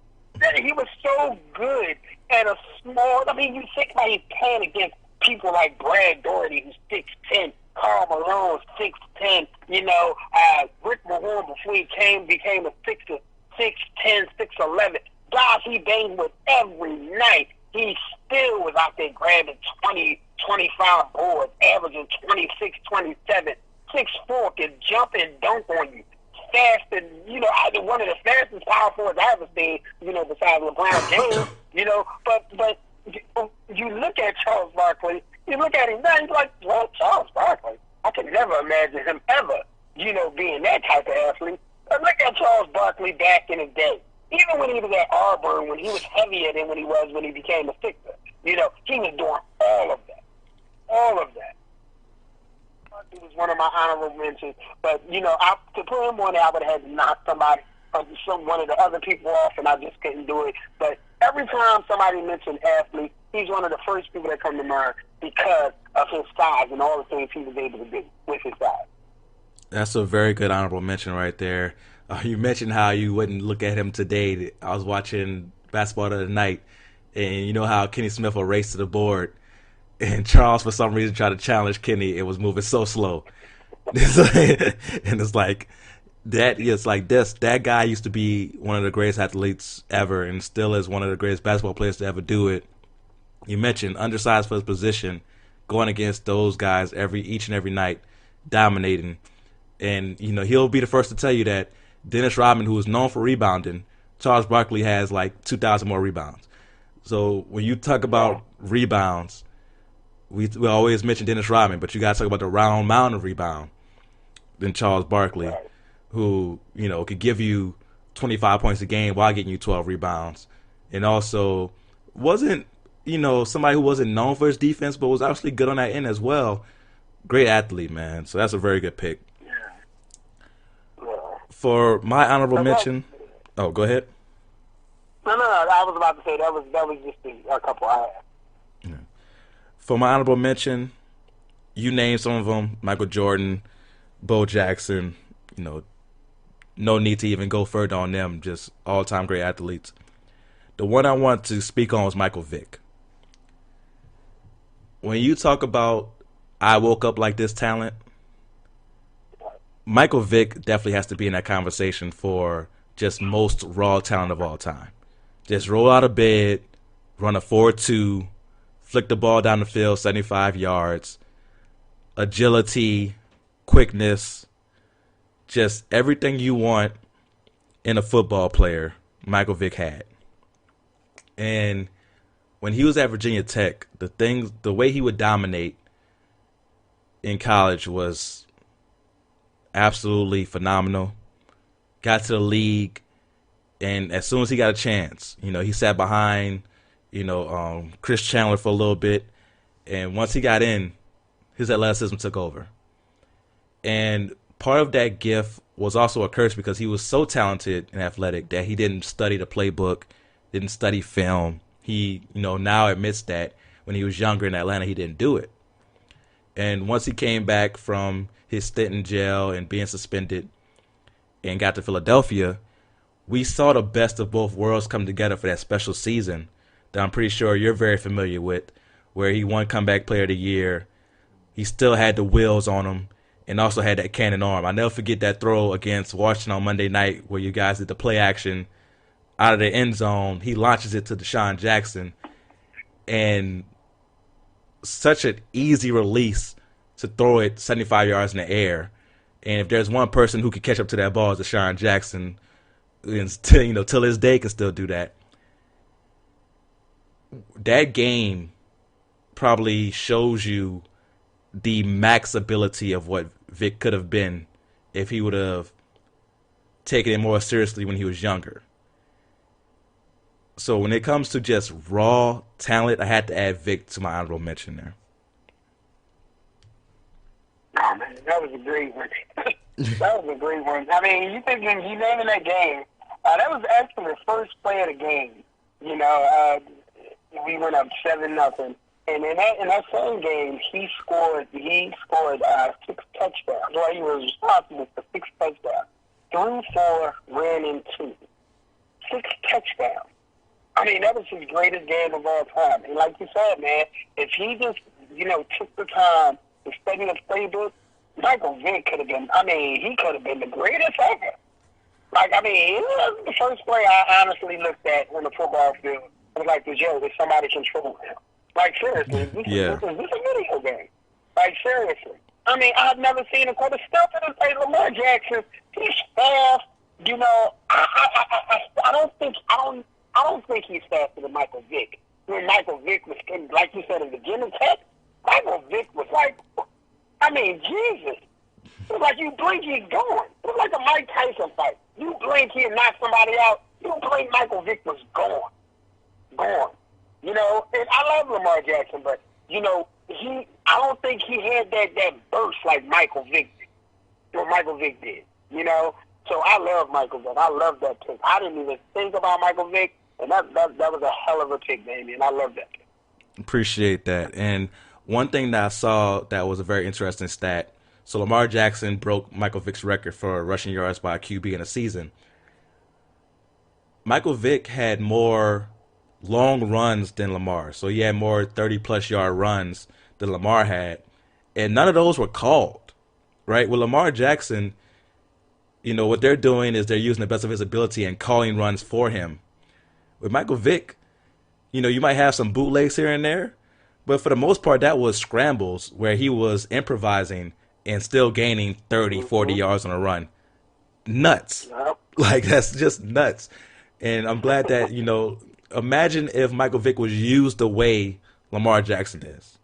he was so good at a small, I mean, you think about his playing against people like Brad Doherty, who's 6'10", Karl Malone, 6'10", you know, Rick Mahorn before he became a 6'10", 6'11". Guys he banged with every night. He still was out there grabbing 20, 25 boards, averaging 26, 27. 6'4", can jump and dunk on you. Faster, you know, one of the fastest power forwards I ever seen, you know, besides LeBron James, you know, but you look at Charles Barkley, you look at him now, you're like, well, Charles Barkley, I could never imagine him ever, you know, being that type of athlete. But look at Charles Barkley back in the day. Even when he was at Auburn, when he was heavier than when he was when he became a Sixer, you know, he was doing all of that. All of that. It was one of my honorable mentions, but you know, to put him on there, I would have had to knock somebody, one of the other people off, and I just couldn't do it. But every time somebody mentioned athlete, he's one of the first people that come to mind because of his size and all the things he was able to do with his size. That's a very good honorable mention right there. You mentioned how you wouldn't look at him today. I was watching Basketball of the Night, and you know how Kenny Smith will race to the board. And Charles, for some reason, tried to challenge Kenny. It was moving so slow. And it's like, that guy used to be one of the greatest athletes ever and still is one of the greatest basketball players to ever do it. You mentioned undersized for his position, going against those guys each and every night, dominating. And, you know, he'll be the first to tell you that Dennis Rodman, who is known for rebounding, Charles Barkley has like 2,000 more rebounds. So when you talk about rebounds, we always mention Dennis Rodman, but you got to talk about the round mound of rebound than Charles Barkley, who, you know, could give you 25 points a game while getting you 12 rebounds. And also wasn't, you know, somebody who wasn't known for his defense, but was actually good on that end as well. Great athlete, man. So that's a very good pick. For my honorable mention, oh, go ahead. No, I was about to say that was just a couple I had. Yeah. For my honorable mention, you named some of them: Michael Jordan, Bo Jackson. You know, no need to even go further on them. Just all-time great athletes. The one I want to speak on was Michael Vick. When you talk about I woke up like this talent, Michael Vick definitely has to be in that conversation for just most raw talent of all time. Just roll out of bed, run a 4.2, flick the ball down the field 75 yards, agility, quickness, just everything you want in a football player, Michael Vick had. And when he was at Virginia Tech, the way he would dominate in college was absolutely phenomenal. Got to the league, and as soon as he got a chance, you know, he sat behind, you know, Chris Chandler for a little bit, and once he got in, his athleticism took over. And part of that gift was also a curse because he was so talented and athletic that he didn't study the playbook, didn't study film. He, now admits that when he was younger in Atlanta, he didn't do it. And once he came back from his stint in jail and being suspended and got to Philadelphia, we saw the best of both worlds come together for that special season that I'm pretty sure you're very familiar with, where he won Comeback Player of the Year. He still had the wheels on him and also had that cannon arm. I never forget that throw against Washington on Monday night where you guys did the play action out of the end zone. He launches it to Deshaun Jackson, and such an easy release to throw it 75 yards in the air. And if there's one person who could catch up to that ball, it's Deshaun Jackson. And still, till this day can still do that. That game probably shows you the max ability of what Vic could have been if he would have taken it more seriously when he was younger. So when it comes to just raw talent, I had to add Vic to my honorable mention there. Oh, man, that was a great one. That was a great one. I mean, you think you naming that game, that was actually the first play of the game. We went up 7-0. And in that same game, he scored 6 touchdowns. Well, he was responsible for 6 touchdowns. 3, 4, ran in 2. 6 touchdowns. I mean, that was his greatest game of all time. And like you said, man, if he just, took the time to study the playbook, Michael Vick could have been, he could have been the greatest ever. The first play I honestly looked at on the football field was like, is somebody control him? Like, seriously, is this a video game? Like, seriously. I've never seen a quarter step in the play. Lamar Jackson, he's fast. I don't think he's faster than Michael Vick. When Michael Vick was, like you said, in the beginning tech, Michael Vick was like, Jesus. It was like you blink, he's gone. It was like a Mike Tyson fight. You blink, he'll knock somebody out. You blink, Michael Vick was gone. Gone. And I love Lamar Jackson, but, I don't think he had that burst like Michael Vick did, So I love Michael Vick. I love that pick. I didn't even think about Michael Vick, and that was a hell of a pick, Damian. I love that pick. Appreciate that. And one thing that I saw that was a very interesting stat, so Lamar Jackson broke Michael Vick's record for rushing yards by a QB in a season. Michael Vick had more long runs than Lamar. So he had more 30-plus yard runs than Lamar had. And none of those were called, right? With Lamar Jackson, what they're doing is they're using the best of his ability and calling runs for him. With Michael Vick, you might have some bootlegs here and there, but for the most part, that was scrambles where he was improvising and still gaining 30, 40 yards on a run. Nuts. Like, that's just nuts. And I'm glad that, imagine if Michael Vick was used the way Lamar Jackson is.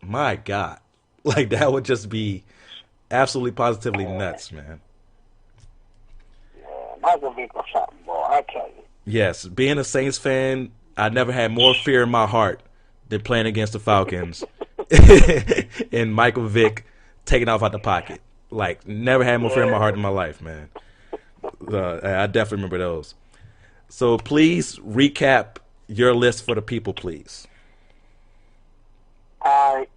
My God. Like, that would just be absolutely positively nuts, man. Yeah, Michael Vick was something, boy, I tell you. Yes, being a Saints fan, I never had more fear in my heart than playing against the Falcons and Michael Vick taking off out the pocket. Like, never had more fear in my heart in my life, man. I definitely remember those. So please recap your list for the people, please. All right,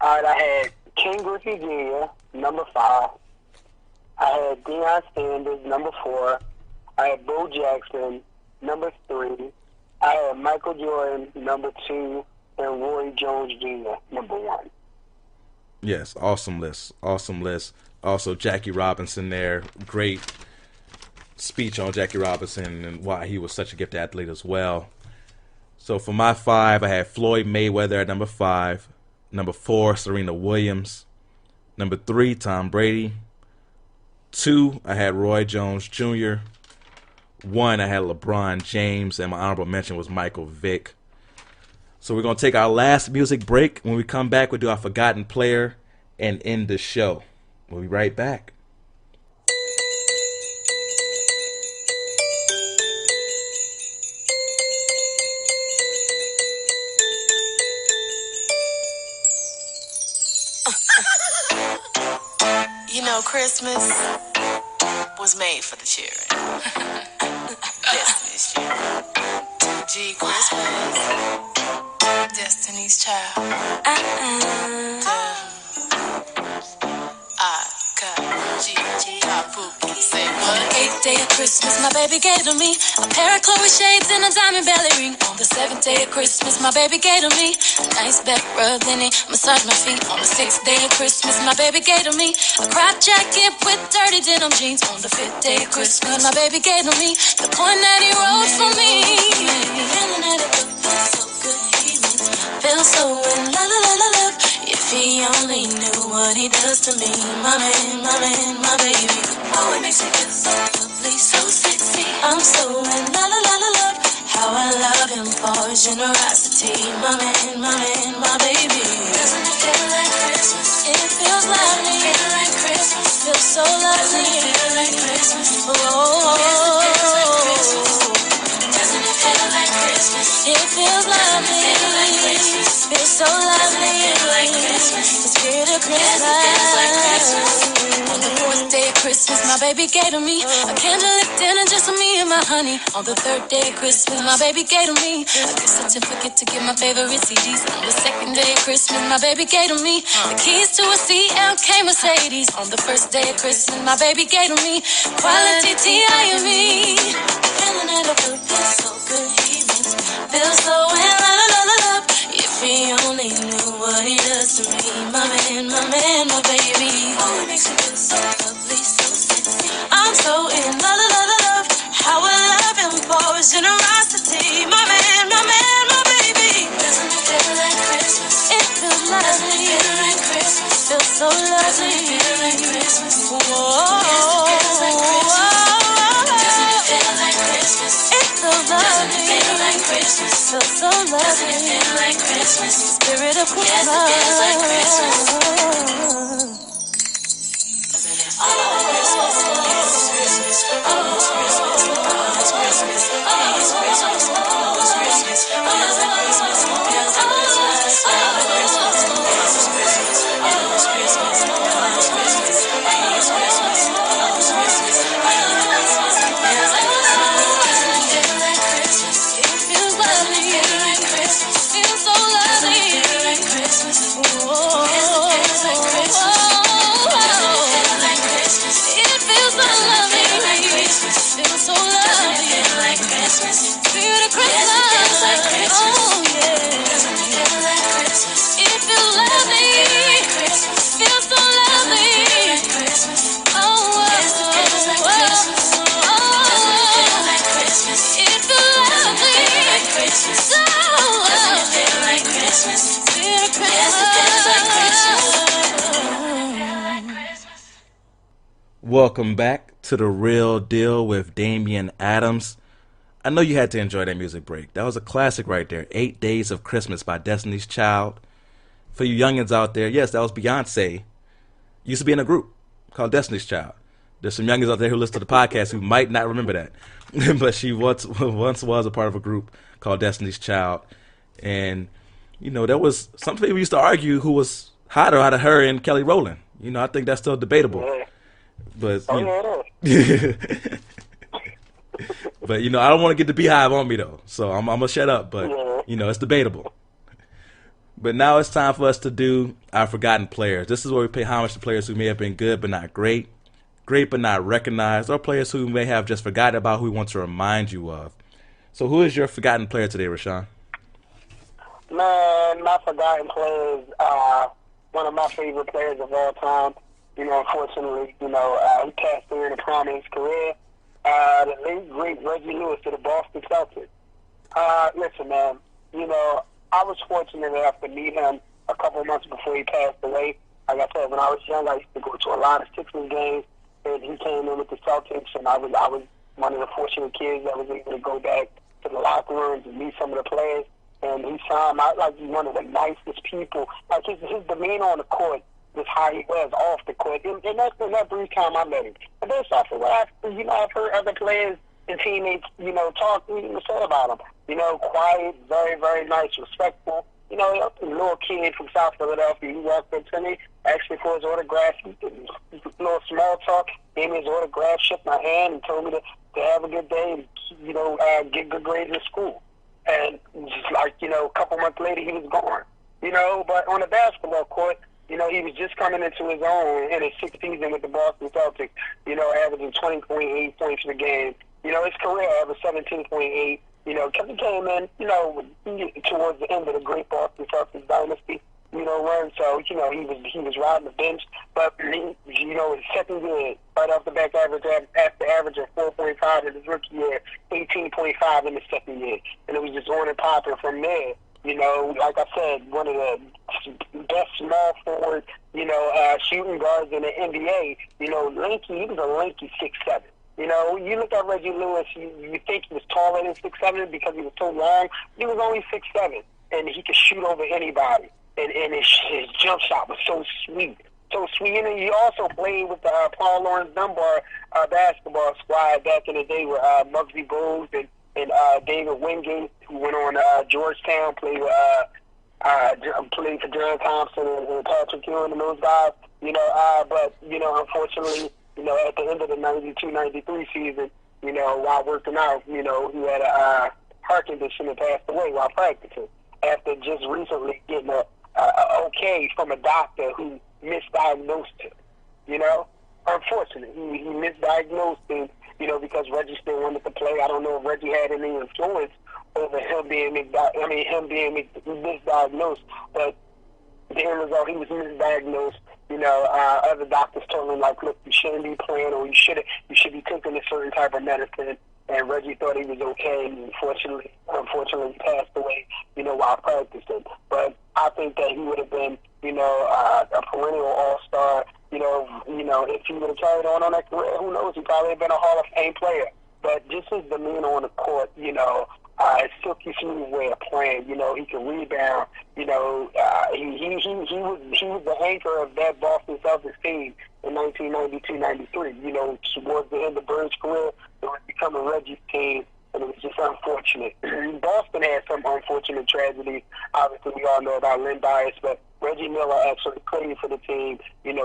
I had King Griffey Jr., number 5. I had Deion Sanders, number 4. I had Bo Jackson, number 3. I had Michael Jordan, number 2, and Roy Jones Jr., number 1. Yes, awesome list. Awesome list. Also, Jackie Robinson there. Great speech on Jackie Robinson and why he was such a gifted athlete as well. So for my 5, I had Floyd Mayweather at number 5. Number 4, Serena Williams. Number 3, Tom Brady. 2, I had Roy Jones Jr. 1, I had LeBron James. And my honorable mention was Michael Vick. So we're going to take our last music break. When we come back, we'll do our forgotten player and end the show. We'll be right back. You know, Christmas was made for the children. Destiny's Child. G Christmas. Destiny's Child. Say what? 8th day of Christmas, my baby gave to me a pair of Chloe shades and a diamond belly ring. On the 7th day of Christmas, my baby gave to me a nice back rub, then he massaged my feet. On the 6th day of Christmas, my baby gave to me a crop jacket with dirty denim jeans. On the 5th day of Christmas, my baby gave to me the coin that he wrote for me. Feeling that it feels so good, he makes me feel so in love. If he only knew what he does to me, my man, my baby. Oh, it makes me feel so lovely, so sexy. I'm so in love. How I love him for his generosity, my man, my baby. Doesn't it feel like Christmas? It feels lovely. Feel like Christmas. Feels so lovely. Doesn't it feel like Christmas? Doesn't it feel like Christmas? It feels lovely. Feel like Christmas. Feels so lovely. Feel like Christmas. The spirit of Christmas. On the 4th day of Christmas, my baby gave to me a candlelit dinner just for me and my honey. On the 3rd day of Christmas, my baby gave to me a gift certificate to get my favorite CDs. On the 2nd day of Christmas, my baby gave to me the keys to a CLK Mercedes. On the 1st day of Christmas, my baby gave to me quality T.I.M.E. Feeling that I feel so good, he makes me feel so in love. If he only knew what he does to me, my man, my baby. Oh, it makes me feel so lovely, so sexy. I'm so in love. How I love him for his generosity, my man, my baby. Doesn't it feel like Christmas? It feels lovely. Doesn't it feel like Christmas? Feels so lovely. Doesn't it feel like Christmas? Whoa. Doesn't it feel like Christmas? It feels lovely. Doesn't it feel like Christmas? Feels so lovely. Doesn't it feel like Christmas? Spirit of Christmas. Yes, it feels like Christmas. Welcome back to The Real Deal with Damian Adams. I know you had to enjoy that music break. That was a classic right there. 8 Days of Christmas by Destiny's Child. For you youngins out there, yes, that was Beyonce. Used to be in a group called Destiny's Child. There's some youngins out there who listen to the podcast who might not remember that. But she once was a part of a group called Destiny's Child. And, you know, there was some people used to argue who was hotter out of her and Kelly Rowland. You know, I think that's still debatable. But but you know, I don't want to get the beehive on me though, so I'm gonna shut up. But you know, it's debatable. But now it's time for us to do our forgotten players. This is where we pay homage to players who may have been good but not great, great but not recognized, or players who may have just forgotten about who we want to remind you of. So, who is your forgotten player today, Rashan? Man, my forgotten player is one of my favorite players of all time. You know, unfortunately, you know, he passed away in the prime of his career. The late, great Reggie Lewis to the Boston Celtics. Listen, man, you know, I was fortunate enough to meet him a couple of months before he passed away. Like I said, when I was young, I used to go to a lot of Sixers games, and he came in with the Celtics, and I was one of the fortunate kids that was able to go back to the locker rooms and meet some of the players. And he saw him out like he's one of the nicest people. Like his demeanor on the court was how he was off the court. And that's in that brief time I met him. And then after what I've heard other players and teammates, you know, talk and say about him. You know, quiet, very, very nice, respectful. You know, a little kid from South Philadelphia. He walked up to me, asked me for his autograph. He little small talk, gave me his autograph, shook my hand, and told me to have a good day and, get good grades in school. And just like, a couple months later, he was gone. But on the basketball court, he was just coming into his own in his sixth season with the Boston Celtics, averaging 20.8 points per game. His career averaged 17.8. Because he came in, towards the end of the great Boston Celtics dynasty, run. So, he was riding the bench. But, his second year, right off the back, after averaging 4.5 in his rookie year, 18.5 in his second year. And it was just on and popping from there. Like I said, one of the best small forward, shooting guards in the NBA. Lanky, he was a lanky 6'7". You look at Reggie Lewis, you think he was taller than 6'7" because he was so long. He was only 6'7", and he could shoot over anybody. And his jump shot was so sweet. So sweet. And he also played with the Paul Lawrence Dunbar basketball squad back in the day with Muggsy Bogues and David Wingate, who went on Georgetown, played for John Thompson and Patrick Ewing and those guys. But unfortunately, at the end of the 92-93 season, while working out, he had a heart condition and passed away while practicing after just recently getting a okay from a doctor who misdiagnosed him. Unfortunately, he misdiagnosed him, because Reggie still wanted to play. I don't know if Reggie had any influence over him being misdiagnosed, but the end result, he was misdiagnosed. Other doctors told him, like, look, you shouldn't be playing, or you should be taking a certain type of medicine. And Reggie thought he was okay, and unfortunately, he passed away, while practicing. But I think that he would have been, a perennial all-star. If he would have carried on that career, who knows? He probably have been a Hall of Fame player. But just his demeanor on the court, his silky smooth way of playing. He can rebound. He was the anchor of that Boston Celtics team in 1992-93. Towards the end of Bird's career, it was becoming Reggie's team, and it was just unfortunate. Boston had some unfortunate tragedies. Obviously, we all know about Lynn Bias, but Reggie Miller actually played for the team,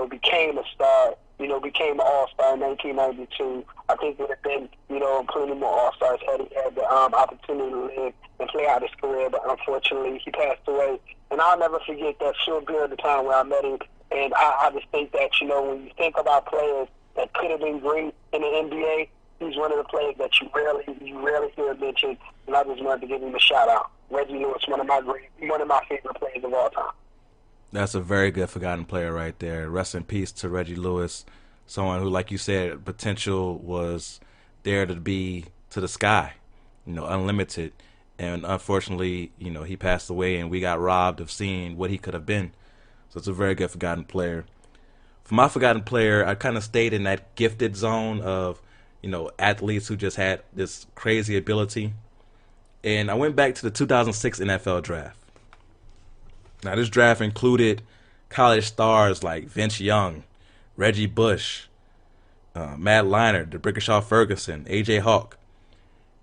became a star, became an all-star in 1992. I think there have been, plenty more all-stars had he had the opportunity to live and play out his career, but unfortunately he passed away. And I'll never forget that short period of time where I met him. And I just think that, when you think about players that could have been great in the NBA, he's one of the players that you rarely hear mentioned, and I just wanted to give him a shout-out. Reggie Lewis, one of my favorite players of all time. That's a very good forgotten player right there. Rest in peace to Reggie Lewis, someone who, like you said, potential was there to be to the sky, unlimited. And unfortunately, he passed away, and we got robbed of seeing what he could have been. So it's a very good forgotten player. For my forgotten player, I kind of stayed in that gifted zone of, athletes who just had this crazy ability. And I went back to the 2006 NFL draft. Now, this draft included college stars like Vince Young, Reggie Bush, Matt Leinart, DeBrickashaw Ferguson, A.J. Hawk.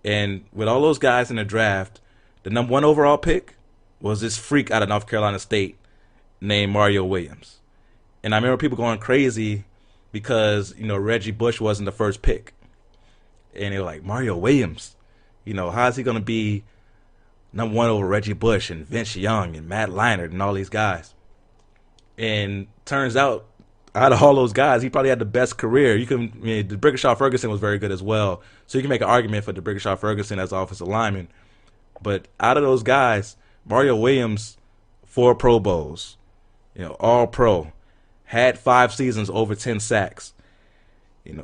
And with all those guys in the draft, the number 1 overall pick was this freak out of North Carolina State named Mario Williams. And I remember people going crazy because, Reggie Bush wasn't the first pick. And they were like, Mario Williams, how is he going to be number 1 over Reggie Bush and Vince Young and Matt Leinart and all these guys? And turns out, out of all those guys, he probably had the best career. DeBrickashaw Ferguson was very good as well. So you can make an argument for DeBrickashaw Ferguson as offensive lineman. But out of those guys, Mario Williams, 4 Pro Bowls, all pro, had 5 seasons over 10 sacks,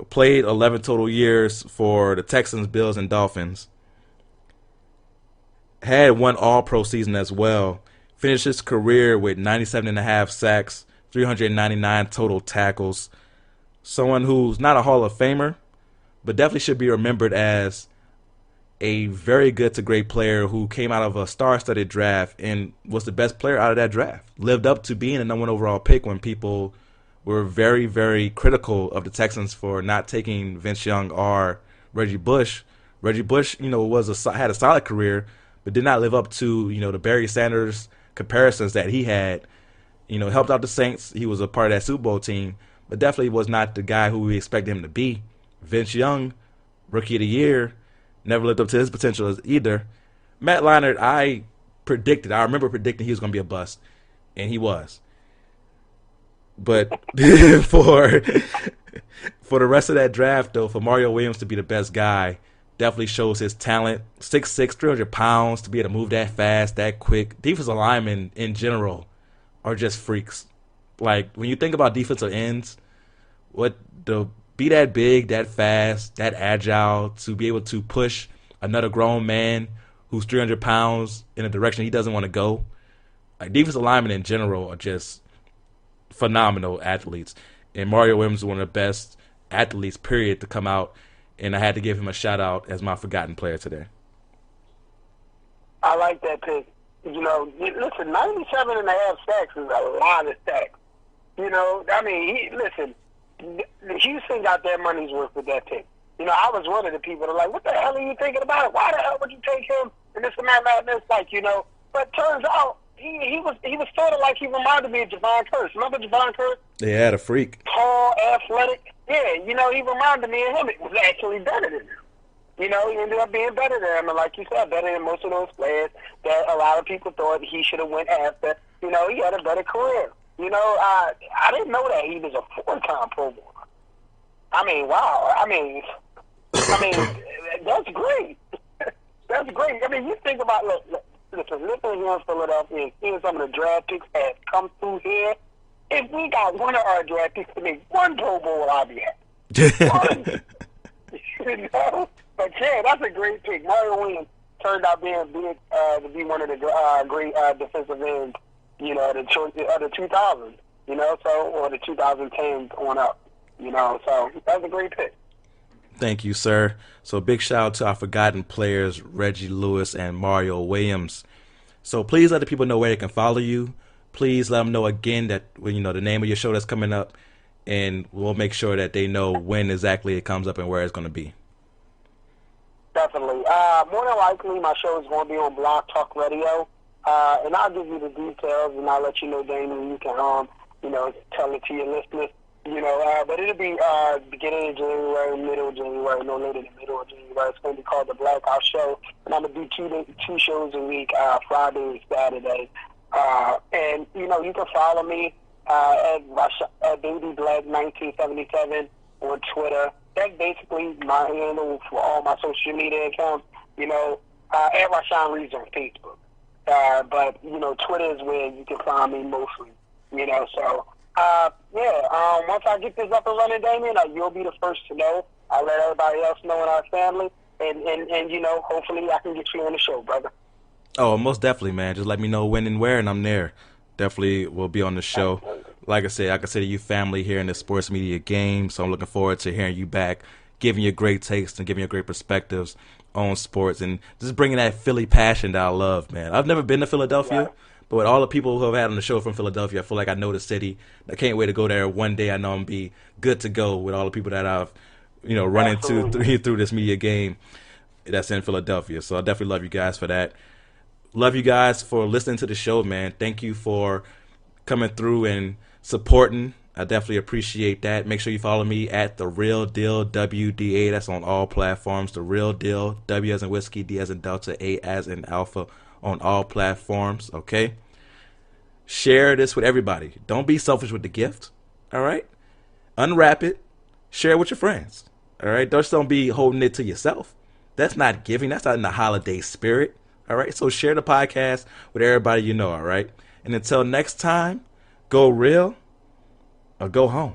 played 11 total years for the Texans, Bills, and Dolphins, had 1 all-pro season as well, finished his career with 97.5 sacks, 399 total tackles. Someone who's not a Hall of Famer, but definitely should be remembered as a very good to great player who came out of a star-studded draft and was the best player out of that draft. Lived up to being a number 1 overall pick when people were very, very critical of the Texans for not taking Vince Young or Reggie Bush. Reggie Bush, had a solid career, but did not live up to, the Barry Sanders comparisons that he had. Helped out the Saints. He was a part of that Super Bowl team, but definitely was not the guy who we expected him to be. Vince Young, Rookie of the Year, never lived up to his potential either. Matt Leinart, I remember predicting he was going to be a bust, and he was. But for the rest of that draft, though, for Mario Williams to be the best guy, definitely shows his talent. 6'6", 300 pounds, to be able to move that fast, that quick. Defensive linemen in general are just freaks. Like, when you think about defensive ends, be that big, that fast, that agile, to be able to push another grown man who's 300 pounds in a direction he doesn't want to go. Like, defensive linemen in general are just phenomenal athletes. And Mario Williams is one of the best athletes, period, to come out. And I had to give him a shout-out as my forgotten player today. I like that pick. You know, listen, 97 and a half sacks is a lot of sacks. You know, I mean, Houston got their money's worth with that pick. You know, I was one of the people that are like, what the hell are you thinking about it? Why the hell would you take him? And this and that and this, like, you know. But turns out, he was sort of like, he reminded me of Javon Curse. Remember Javon Curse? Yeah, the freak. Tall, athletic. Yeah, you know, he reminded me of him. It was actually better than him. You know, he ended up being better than him. And like you said, better than most of those players that a lot of people thought he should have went after. You know, he had a better career. You know, I didn't know that he was a 4-time Pro Bowler. I mean, wow. I mean, that's great. That's great. I mean, you think about, listen, living here in Philadelphia and seeing some of the draft picks that have come through here, if we got one of our draft picks to make one Pro Bowl, I'll be happy. One. You know? But, yeah, that's a great pick. Mario Williams turned out being big to be one of the great defensive ends, you know, the 2000s, you know, so, or the 2010s on up, you know, so that's a great pick. Thank you, sir. So big shout out to our forgotten players, Reggie Lewis and Mario Williams. So please let the people know where they can follow you. Please let them know again that, you know, the name of your show that's coming up, and we'll make sure that they know when exactly it comes up and where it's going to be. Definitely. More than likely, my show is going to be on Blog Talk Radio, and I'll give you the details, and I'll let you know, Damon, you can, you know, tell it to your listeners. You know, but it'll be beginning of January, middle of January, no later than middle of January. It's going to be called the Blackout Show, and I'm going to do two shows a week, Friday and Saturday. And, you know, you can follow me at BabyBlack1977 on Twitter. That's basically my handle for all my social media accounts. You know, at Rashan Reeves on Facebook. But, you know, Twitter is where you can find me mostly, you know, so... once I get this up and running, Damian, you'll be the first to know. I'll let everybody else know in our family, and you know, hopefully I can get you on the show, brother. Oh, most definitely, man. Just let me know when and where, and I'm there. Definitely will be on the show. Like I said, I consider you family here in the sports media game, so I'm looking forward to hearing you back, giving you great takes and giving you great perspectives on sports, and just bringing that Philly passion that I love, man. I've never been to Philadelphia. Right. But with all the people who have had on the show from Philadelphia, I feel like I know the city. I can't wait to go there one day. I know I'm going to be good to go with all the people that I've, you know, run into through this media game that's in Philadelphia. So I definitely love you guys for that. Love you guys for listening to the show, man. Thank you for coming through and supporting. I definitely appreciate that. Make sure you follow me at The Real Deal WDA. That's on all platforms. The Real Deal, W as in whiskey, D as in Delta, A as in alpha. On all platforms, okay? Share this with everybody. Don't be selfish with the gift, all right? Unwrap it. Share it with your friends, all right? Just don't be holding it to yourself. That's not giving. That's not in the holiday spirit, all right? So share the podcast with everybody you know, all right? And until next time, go real or go home.